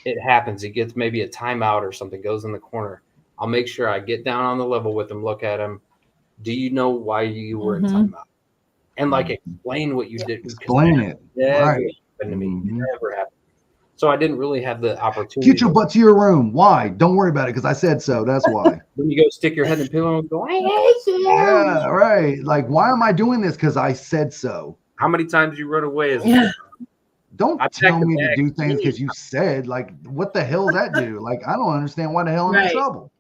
Speaker 2: it happens. He gets maybe a timeout or something, goes in the corner. I'll make sure I get down on the level with him, look at him. Do you know why you were in timeout? And like, explain what you did.
Speaker 1: Explain it.
Speaker 2: Never happened to me. Never happened. So I didn't really have the opportunity.
Speaker 1: Get your butt to your room. Why? Don't worry about it, because I said so. That's why.
Speaker 2: Then you go stick your head in the pillow and go, I hate you.
Speaker 1: Yeah, right. Like, why am I doing this? Because I said so.
Speaker 2: How many times you run away as a kid?
Speaker 1: Don't tell me to do things because you said. Like, what the hell does that do? Like, I don't understand why the hell I'm in trouble.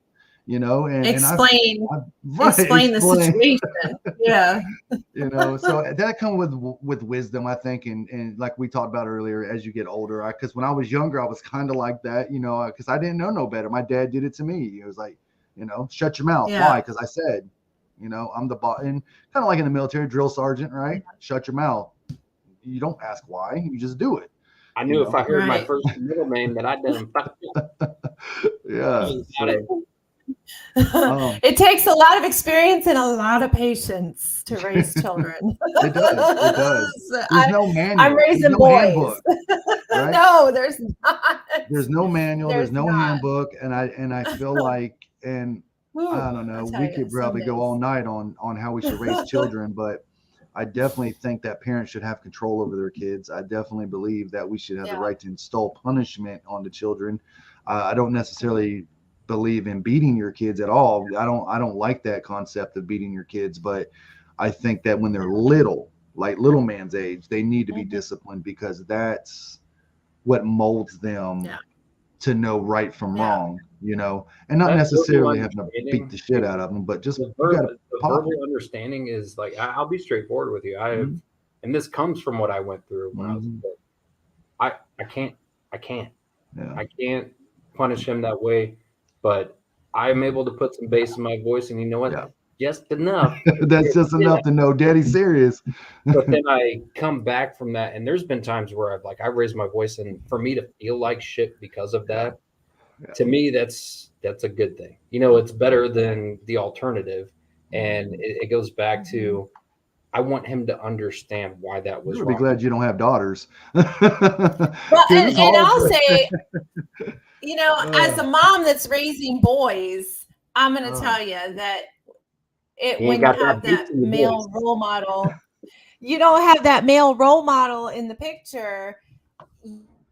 Speaker 1: And
Speaker 3: explain the situation. Yeah.
Speaker 1: So that comes with wisdom, I think, and like we talked about earlier, as you get older, because when I was younger, I was kind of like that, because I didn't know no better. My dad did it to me. He was like, shut your mouth. Why? Because I said, I'm the boss, and kind of like in the military, drill sergeant, right? Shut your mouth. You don't ask why, you just do it.
Speaker 2: I knew if I heard my first middle name that I'd done.
Speaker 3: It takes a lot of experience and a lot of patience to raise children.
Speaker 1: It does. There's no manual.
Speaker 3: I'm raising boys. Handbook,
Speaker 1: right?
Speaker 3: No, there's not.
Speaker 1: There's no manual. There's no handbook. And I feel like, and I don't know, we could probably go all night on how we should raise children, but I definitely think that parents should have control over their kids. I definitely believe that we should have the right to install punishment on the children. I don't necessarily believe in beating your kids at all. I don't like that concept of beating your kids, but I think that when they're little, like little man's age, they need to be disciplined, because that's what molds them to know right from wrong, you know, and not necessarily having to beat the shit out of them, but just
Speaker 2: the verbal understanding is like, I'll be straightforward with you. And this comes from what I went through when I was a kid. I can't punish him that way, but I'm able to put some bass in my voice, and you know what? Just enough.
Speaker 1: That's just enough to know Daddy's serious.
Speaker 2: But then I come back from that, and there's been times where I raised my voice, and for me to feel like shit because of that, to me, that's a good thing. You know, it's better than the alternative, and it goes back to, I want him to understand why that was wrong.
Speaker 1: Be glad you don't have daughters.
Speaker 3: Well, and I'll say, you know, as a mom that's raising boys, I'm going to tell you that when you have that male role model, you don't have that male role model in the picture.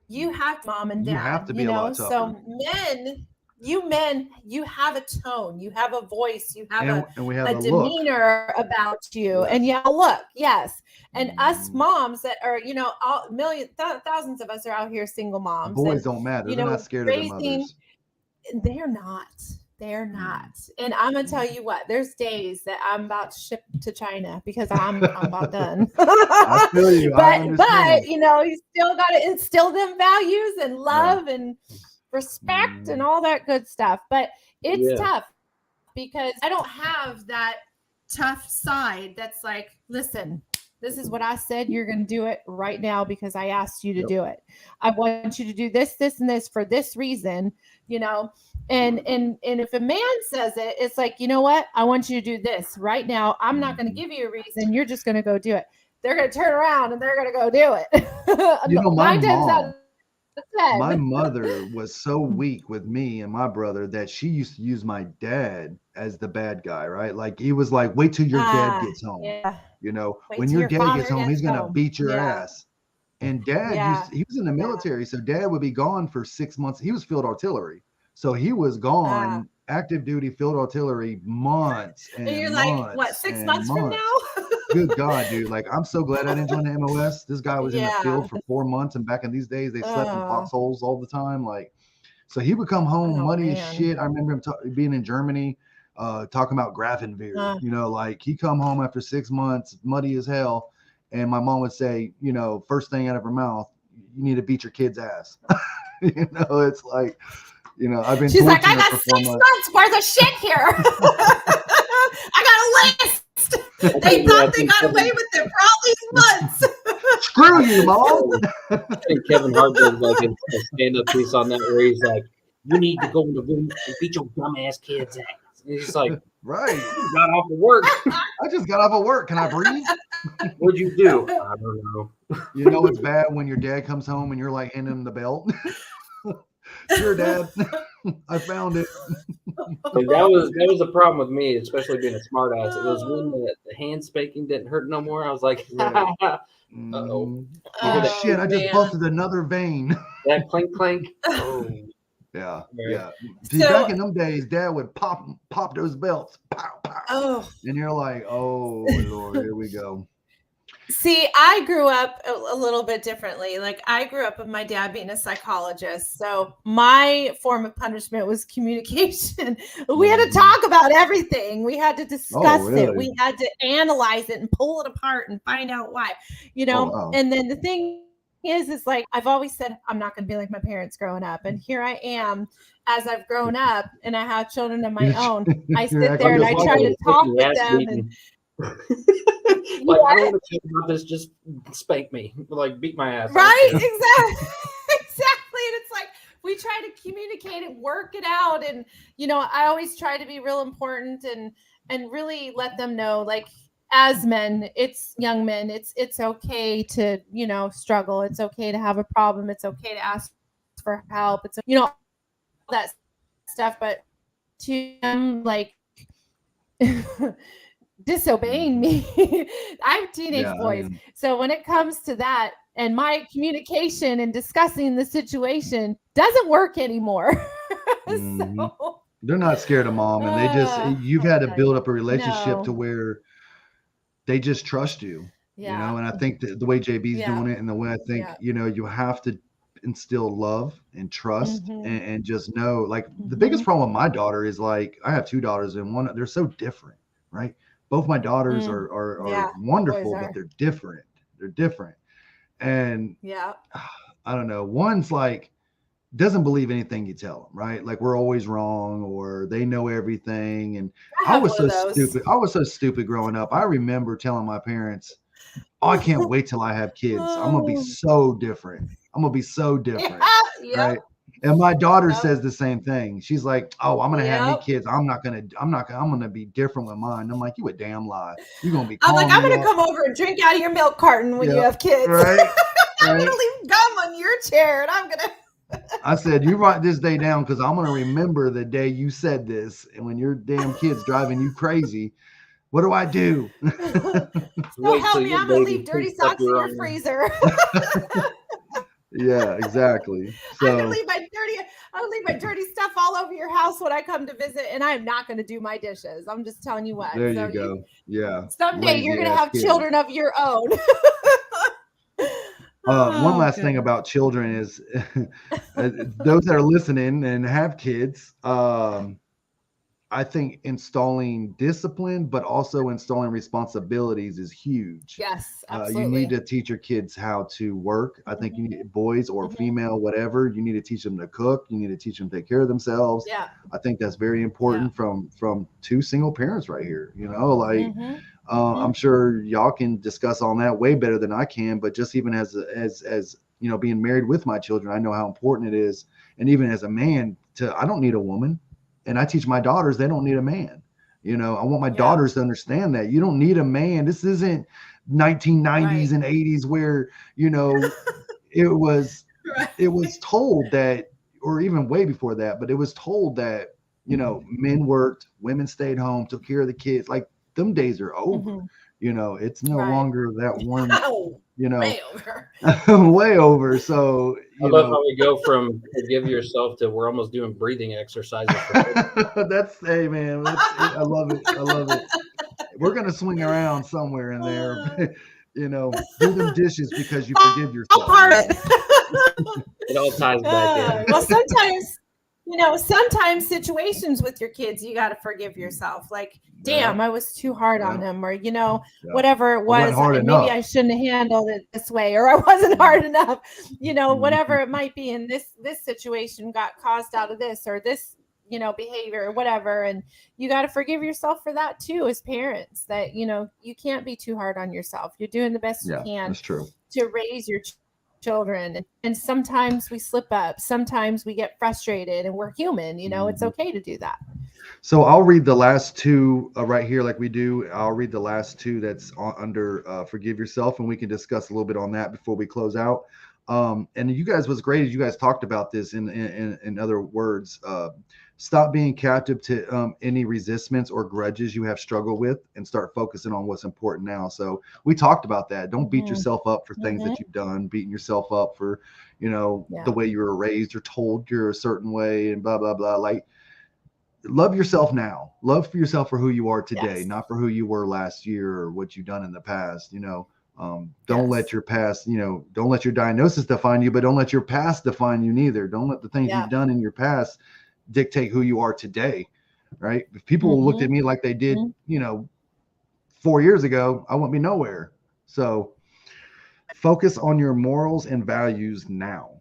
Speaker 3: You have mom and dad.
Speaker 1: You have to be a lot tougher.
Speaker 3: So men, you have a tone, you have a voice, you have a demeanor about you, and look, and us moms that are, you know, thousands of us are out here single moms.
Speaker 1: Boys don't matter. They're not scared of their mothers.
Speaker 3: They're not. And I'm gonna tell you what, there's days that I'm about to ship to China because I'm about done.
Speaker 1: I feel you.
Speaker 3: But you know, you still got to instill them values and love and respect and all that good stuff. But it's tough because I don't have that tough side that's like, listen, this is what I said. You're going to do it right now because I asked you to do it. I want you to do this, this, and this for this reason, you know. And if a man says it, it's like, you know what? I want you to do this right now. I'm not going to give you a reason. You're just going to go do it. They're going to turn around and they're going to go do it.
Speaker 1: You know, my mother was so weak with me and my brother that she used to use my dad as the bad guy, right? Like, he was like, wait till your dad gets home. You know, when your dad gets home, he's going to beat your ass. And dad, he was in the military. So dad would be gone for 6 months. He was field artillery. So he was gone, active duty field artillery, months. And
Speaker 3: you're
Speaker 1: months
Speaker 3: like, what, 6 months from now?
Speaker 1: Good God, dude. Like, I'm so glad I didn't join the MOS. This guy was in the field for 4 months. And back in these days, they slept in foxholes all the time. Like, so he would come home muddy as shit. I remember him being in Germany, talking about Grafenwehr. You know, like, he come home after 6 months, muddy as hell. And my mom would say, you know, first thing out of her mouth, you need to beat your kid's ass. You know, it's like, you know, I've been.
Speaker 3: She's like, I got 6 months worth of shit here. I got a list. They thought they got away with it for all these months.
Speaker 1: Screw you, Mom.
Speaker 2: I think Kevin Hart does like a stand-up piece on that where he's like, you need to go in the room and beat your dumbass kid's ass. And he's like,
Speaker 1: right.
Speaker 2: You got off of work.
Speaker 1: I just got off of work. Can I breathe?
Speaker 2: What'd you do? I don't know.
Speaker 1: You know it's bad when your dad comes home and you're like handing him the belt. Sure, Dad. I found it.
Speaker 2: And that was the problem with me, especially being a smart ass. It was when the hand spanking didn't hurt no more. I was like, uh-oh.
Speaker 1: Shit, I just busted another vein.
Speaker 2: That clink clink. Oh.
Speaker 1: Yeah. See, back in them days, Dad would pop those belts. Pow, pow.
Speaker 3: Oh.
Speaker 1: And you're like, oh, Lord, here we go.
Speaker 3: See, I grew up a little bit differently. Like, I grew up with my dad being a psychologist. So my form of punishment was communication. We had to talk about everything. We had to discuss it. We had to analyze it and pull it apart and find out why, you know. And then the thing is like, I've always said, I'm not going to be like my parents growing up. And here I am as I've grown up and I have children of my own. I sit there and I try to talk with them and
Speaker 2: like, I don't want to talk about this, just spank me, like beat my ass.
Speaker 3: Right? Exactly. And it's like, we try to communicate it, work it out. And, you know, I always try to be real important and really let them know, like, as men, it's young men, it's okay to, you know, struggle. It's okay to have a problem. It's okay to ask for help. It's, you know, all that stuff. But to them, like, disobeying me. I have teenage boys. So when it comes to that, and my communication and discussing the situation doesn't work anymore. So,
Speaker 1: they're not scared of Mom, and you've had to build up a relationship to where they just trust you. you know, and I think that the way JB's doing it and the way I think, you know, you have to instill love and trust and just know, like the biggest problem with my daughter is like, I have 2 daughters and one, they're so different, right? Both my daughters are wonderful, but they're different. They're different. And I don't know. One's like, doesn't believe anything you tell them, right? Like we're always wrong or they know everything. And I was so stupid. I was so stupid growing up. I remember telling my parents, oh, I can't wait till I have kids. I'm going to be so different. I'm going to be so different. Right. And my daughter says the same thing. She's like, oh, I'm going to have me kids. I'm going to be different with mine. I'm like, you a damn lie. You're going to be
Speaker 3: I'm like, I'm going to come over and drink out of your milk carton when you have kids.
Speaker 1: Right.
Speaker 3: I'm going to leave gum on your chair and I'm going to.
Speaker 1: I said, you write this day down because I'm going to remember the day you said this. And when your damn kid's driving you crazy, what do I do?
Speaker 3: So help me, I'm going to leave dirty socks in your freezer.
Speaker 1: Yeah, exactly. So
Speaker 3: I'm going to leave my dirty stuff all over your house when I come to visit, and I'm not going to do my dishes. I'm just telling you what.
Speaker 1: There you go. Yeah.
Speaker 3: Someday you're going to have children of your own.
Speaker 1: One last thing about children is those that are listening and have kids, I think installing discipline, but also installing responsibilities is huge.
Speaker 3: Yes, absolutely.
Speaker 1: You need to teach your kids how to work. I think you need boys or female, whatever. You need to teach them to cook. You need to teach them to take care of themselves.
Speaker 3: Yeah.
Speaker 1: I think that's very important from 2 single parents right here. You know, like I'm sure y'all can discuss on that way better than I can. But just even as you know, being married with my children, I know how important it is. And even as a man, I don't need a woman. And I teach my daughters, they don't need a man. You know, I want my daughters to understand that you don't need a man. This isn't 1990s and 80s where, you know, it was told that, or even way before that, but it was told that, you know, men worked, women stayed home, took care of the kids. Like them days are over. You know, it's no longer that one, you know, way over. Way over. So,
Speaker 2: I love how we go from forgive yourself to we're almost doing breathing exercises.
Speaker 1: Hey man, I love it. I love it. We're going to swing around somewhere in there, you know, do them dishes because you forgive yourself.
Speaker 2: It all ties back in.
Speaker 3: Well, sometimes, you know, sometimes situations with your kids, you got to forgive yourself. Like, damn, I was too hard on him, or, you know, whatever it was, maybe I shouldn't have handled it this way, or I wasn't hard enough, you know, whatever it might be. And this situation got caused out of this, or this, you know, behavior or whatever. And you got to forgive yourself for that too, as parents, that, you know, you can't be too hard on yourself. You're doing the best you can
Speaker 1: that's true.
Speaker 3: to raise your children. And sometimes we slip up, sometimes we get frustrated, and we're human, you know, it's okay to do that.
Speaker 1: So I'll read the last 2 right here, like we do. I'll read the last 2 that's under forgive yourself, and we can discuss a little bit on that before we close out. And you guys was great as you guys talked about this in other words. Stop being captive to any resistments or grudges you have struggled with, and start focusing on what's important now. So we talked about that. Don't beat yourself up for things that you've done, beating yourself up for, you know, the way you were raised or told you're a certain way and blah, blah, blah. Like, love yourself now. Love for yourself for who you are today, not for who you were last year or what you've done in the past. You know, don't let your past, you know, don't let your diagnosis define you, but don't let your past define you neither. Don't let the things you've done in your past dictate who you are today. Right. If people looked at me like they did, you know, 4 years ago, I wouldn't be nowhere. So focus on your morals and values now.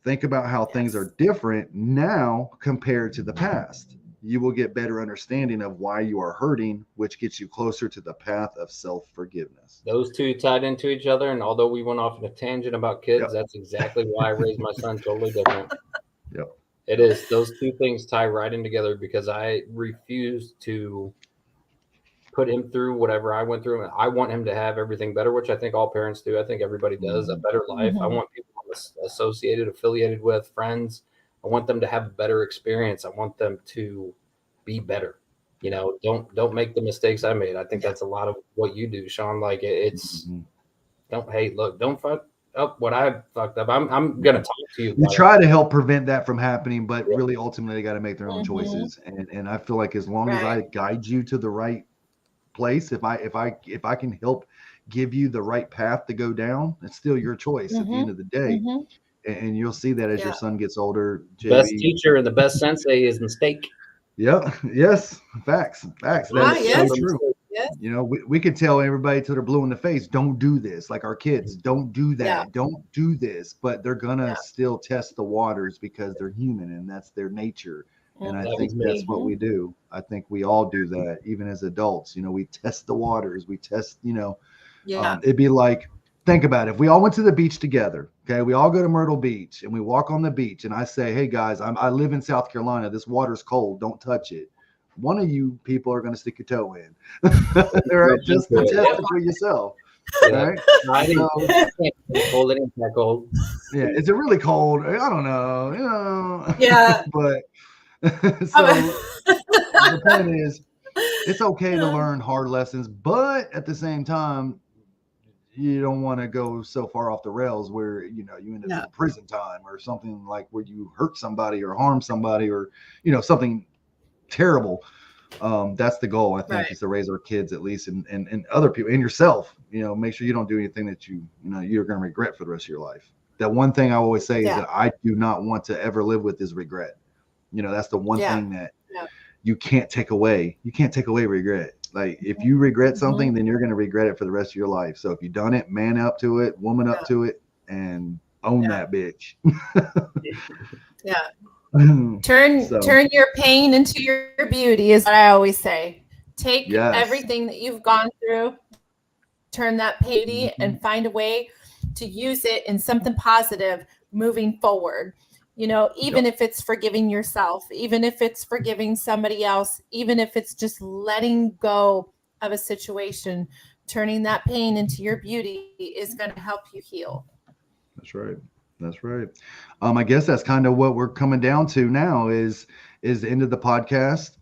Speaker 1: Think about how things are different now compared to the past. You will get better understanding of why you are hurting, which gets you closer to the path of self-forgiveness.
Speaker 2: Those 2 tied into each other. And although we went off on a tangent about kids, that's exactly why I raised my son totally different. It is. Those 2 things tie right in together, because I refuse to put him through whatever I went through. I want him to have everything better, which I think all parents do. I think everybody does, a better life. I want people associated, affiliated with, friends. I want them to have a better experience. I want them to be better. You know, don't make the mistakes I made. I think that's a lot of what you do, Sean. Like it's don't fuck up what I fucked up. I'm gonna talk to you.
Speaker 1: You try to help prevent that from happening, but really ultimately they got to make their own choices. And I feel like as long as I guide you to the right place, if I can help give you the right path to go down, it's still your choice at the end of the day. And you'll see that as your son gets older.
Speaker 2: Best
Speaker 1: JB.
Speaker 2: teacher and the best sensei is mistake.
Speaker 1: Yep. Yes. Facts. That is so true.
Speaker 3: Yes.
Speaker 1: You know, we could tell everybody till they're blue in the face, don't do this. Like our kids, don't do that. Don't do this. But they're gonna still test the waters because they're human and that's their nature. And I think that's what we do. I think we all do that, even as adults. You know, we test the waters. We test, you know, it'd be like, think about it. If we all went to the beach together, okay, we all go to Myrtle Beach and we walk on the beach and I say, hey guys, I live in South Carolina. This water's cold. Don't touch it. One of you people are going to stick your toe in. Right? Just to test it for yourself. Right?
Speaker 2: Cold, it ain't that cold.
Speaker 1: Yeah. Is it really cold? I don't know. You know.
Speaker 3: Yeah.
Speaker 1: But so the point is, it's okay to learn hard lessons, but at the same time, you don't want to go so far off the rails where, you know, you end up in prison time or something, like where you hurt somebody or harm somebody or, you know, something terrible. That's the goal, I think, is to raise our kids at least and other people and yourself. You know, make sure you don't do anything that you're going to regret for the rest of your life. That one thing I always say is that I do not want to ever live with is regret. You know, that's the one thing that you can't take away. You can't take away regret. Like if you regret something, then you're going to regret it for the rest of your life. So if you've done it, man up to it, woman up to it, and own that bitch.
Speaker 3: Turn your pain into your beauty is what I always say. Take everything that you've gone through, turn that beauty and find a way to use it in something positive moving forward. You know, even if it's forgiving yourself, even if it's forgiving somebody else, even if it's just letting go of a situation, turning that pain into your beauty is going to help you heal.
Speaker 1: That's right. That's right. I guess that's kind of what we're coming down to now is the end of the podcast.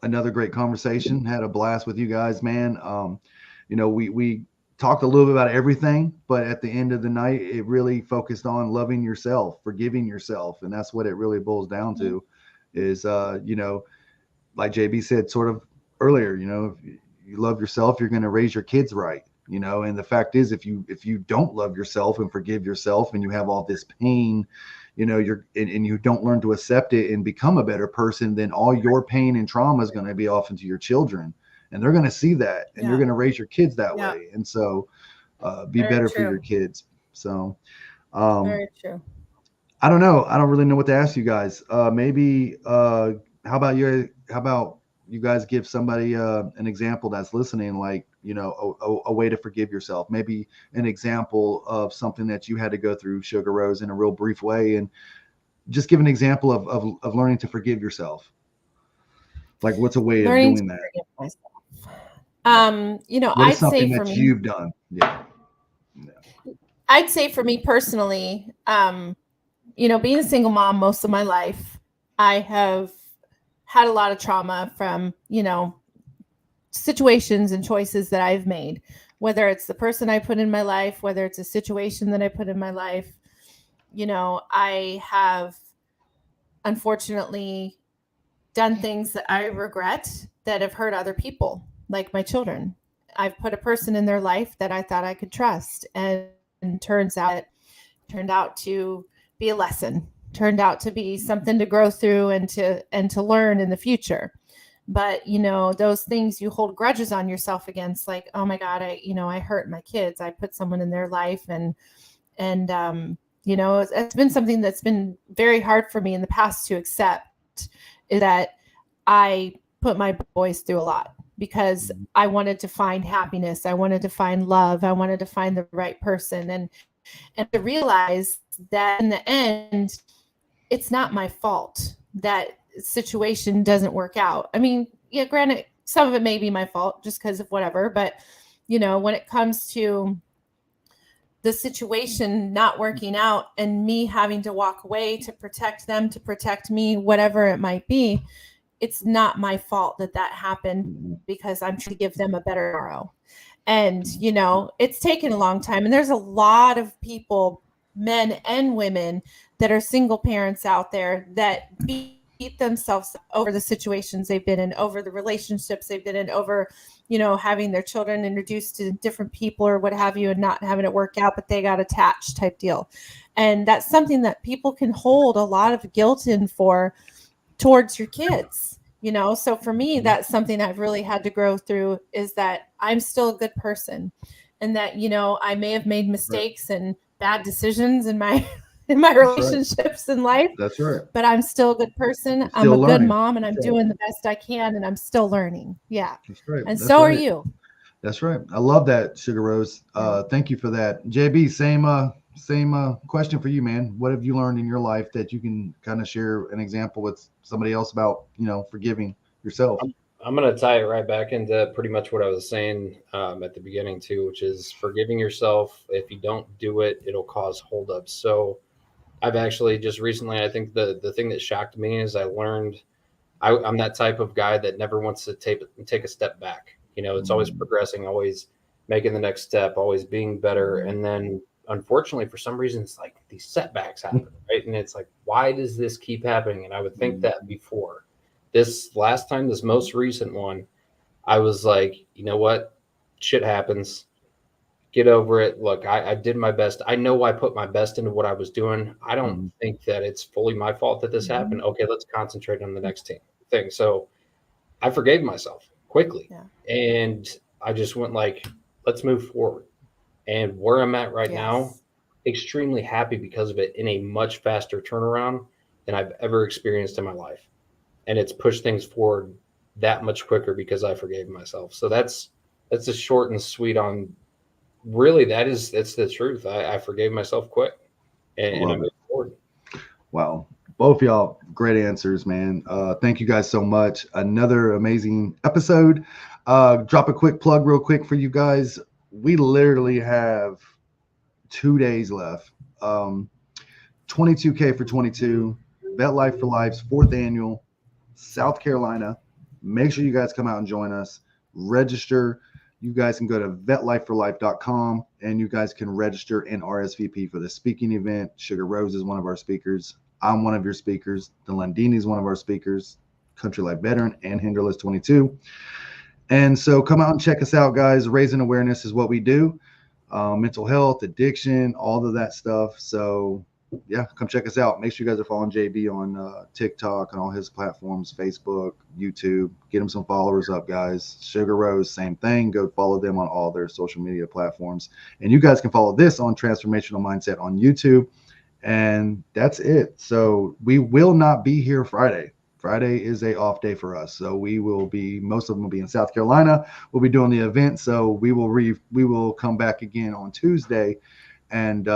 Speaker 1: Another great conversation. Had a blast with you guys, man. You know, we talked a little bit about everything, but at the end of the night, it really focused on loving yourself, forgiving yourself. And that's what it really boils down to is, you know, like JB said sort of earlier, you know, if you love yourself, you're going to raise your kids right. You know, and the fact is, if you don't love yourself and forgive yourself and you have all this pain, you know, and you don't learn to accept it and become a better person, then all your pain and trauma is going to be off into your children. And they're going to see that and you're going to raise your kids that way. And so be very better for your kids. So very true. I don't know. I don't really know what to ask you guys. Maybe how about you guys give somebody an example that's listening, like, you know, a way to forgive yourself, maybe an example of something that you had to go through, Sugar Rose, in a real brief way, and just give an example of learning to forgive yourself. Like, what's a way of doing that?
Speaker 3: You know,
Speaker 1: I'd say for me, you've done.
Speaker 3: I'd say for me personally, you know, being a single mom most of my life, I have had a lot of trauma from, you know, situations and choices that I've made, whether it's the person I put in my life, whether it's a situation that I put in my life. You know, I have unfortunately done things that I regret that have hurt other people, like my children. I've put a person in their life that I thought I could trust, and turned out to be a lesson, turned out to be something to grow through and to learn in the future. But, you know, those things you hold grudges on yourself against, like, oh my God, I hurt my kids. I put someone in their life and you know, it's been something that's been very hard for me in the past to accept, is that I put my boys through a lot because I wanted to find happiness. I wanted to find love. I wanted to find the right person and to realize that in the end, it's not my fault that situation doesn't work out. I mean, yeah, granted, some of it may be my fault just because of whatever, but you know, when it comes to the situation not working out and me having to walk away to protect them, to protect me, whatever it might be, it's not my fault that happened because I'm trying to give them a better tomorrow. And, you know, it's taken a long time. And there's a lot of people, men and women, that are single parents out there that beat beat themselves over the situations they've been in, over the relationships they've been in, over, having their children introduced to different people or what have you, and not having it work out, but they got attached type deal. And that's something that people can hold a lot of guilt in for towards your kids. So for me, that's something I've really had to grow through, is that I'm still a good person, and that, I may have made mistakes and bad decisions in my relationships in life.
Speaker 1: That's right.
Speaker 3: But I'm still a good person. I'm a good mom, and I'm doing the best I can, and I'm still learning. Yeah.
Speaker 1: That's right.
Speaker 3: And so are you.
Speaker 1: That's right. I love that, Sugar Rose. Thank you for that. JB, same question for you, man. What have you learned in your life that you can kind of share an example with somebody else about, forgiving yourself?
Speaker 2: I'm going to tie it right back into pretty much what I was saying at the beginning too, which is forgiving yourself. If you don't do it, it'll cause holdups. So I've actually just recently, I think the thing that shocked me is I learned I'm that type of guy that never wants to take a step back. It's always progressing, always making the next step, always being better. And then unfortunately, for some reason, it's like these setbacks happen, right? And it's like, why does this keep happening? And I would think that before this last time, this most recent one, I was like, you know what? Shit happens. Get over it. Look, I did my best. I know I put my best into what I was doing. I don't think that it's fully my fault that this happened. Okay, let's concentrate on the next thing. So I forgave myself quickly. Yeah. And I just went like, let's move forward. And where I'm at right now, extremely happy because of it, in a much faster turnaround than I've ever experienced in my life. And it's pushed things forward that much quicker because I forgave myself. So that's a short and sweet on really that's the truth. I forgave myself quick and I moved forward.
Speaker 1: Wow. Both y'all, great answers, man. Thank you guys so much. Another amazing episode. Drop a quick plug real quick for you guys. We literally have 2 days left. 22K for 22, Vet Life for Life's 4th annual, South Carolina. Make sure you guys come out and join us. Register. You guys can go to vetlifeforlife.com and you guys can register and RSVP for the speaking event. Sugar Rose is one of our speakers. I'm one of your speakers. Delandini is one of our speakers. Country Life Veteran and Hinderless 22. And so come out and check us out, guys. Raising awareness is what we do. Mental health, addiction, all of that stuff. So yeah, come check us out. Make sure you guys are following JB on TikTok and all his platforms, Facebook, YouTube. Get him some followers up, guys. Sugar Rose, same thing. Go follow them on all their social media platforms. And you guys can follow this on Transformational Mindset on YouTube. And that's it. So we will not be here Friday. Friday is a off day for us. So we will be, most of them will be in South Carolina. We'll be doing the event. So we will come back again on Tuesday, and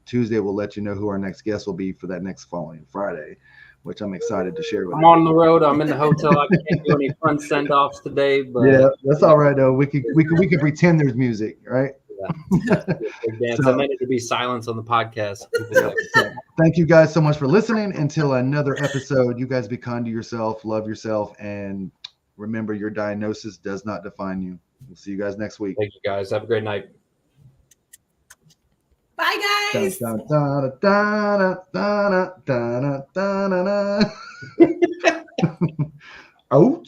Speaker 1: Tuesday we'll let you know who our next guest will be for that next following Friday, which I'm excited to share with you.
Speaker 2: I'm on the road. I'm in the hotel. I can't do any fun send-offs today, but
Speaker 1: yeah, that's all right though. We can pretend there's music, right?
Speaker 2: Yeah. So, I meant it to be silence on the podcast.
Speaker 1: So, thank you guys so much for listening. Until another episode, you guys be kind to yourself, love yourself, and remember, your diagnosis does not define you. We'll see you guys next week.
Speaker 2: Thank you guys. Have a great night.
Speaker 3: Bye, guys.
Speaker 1: Out.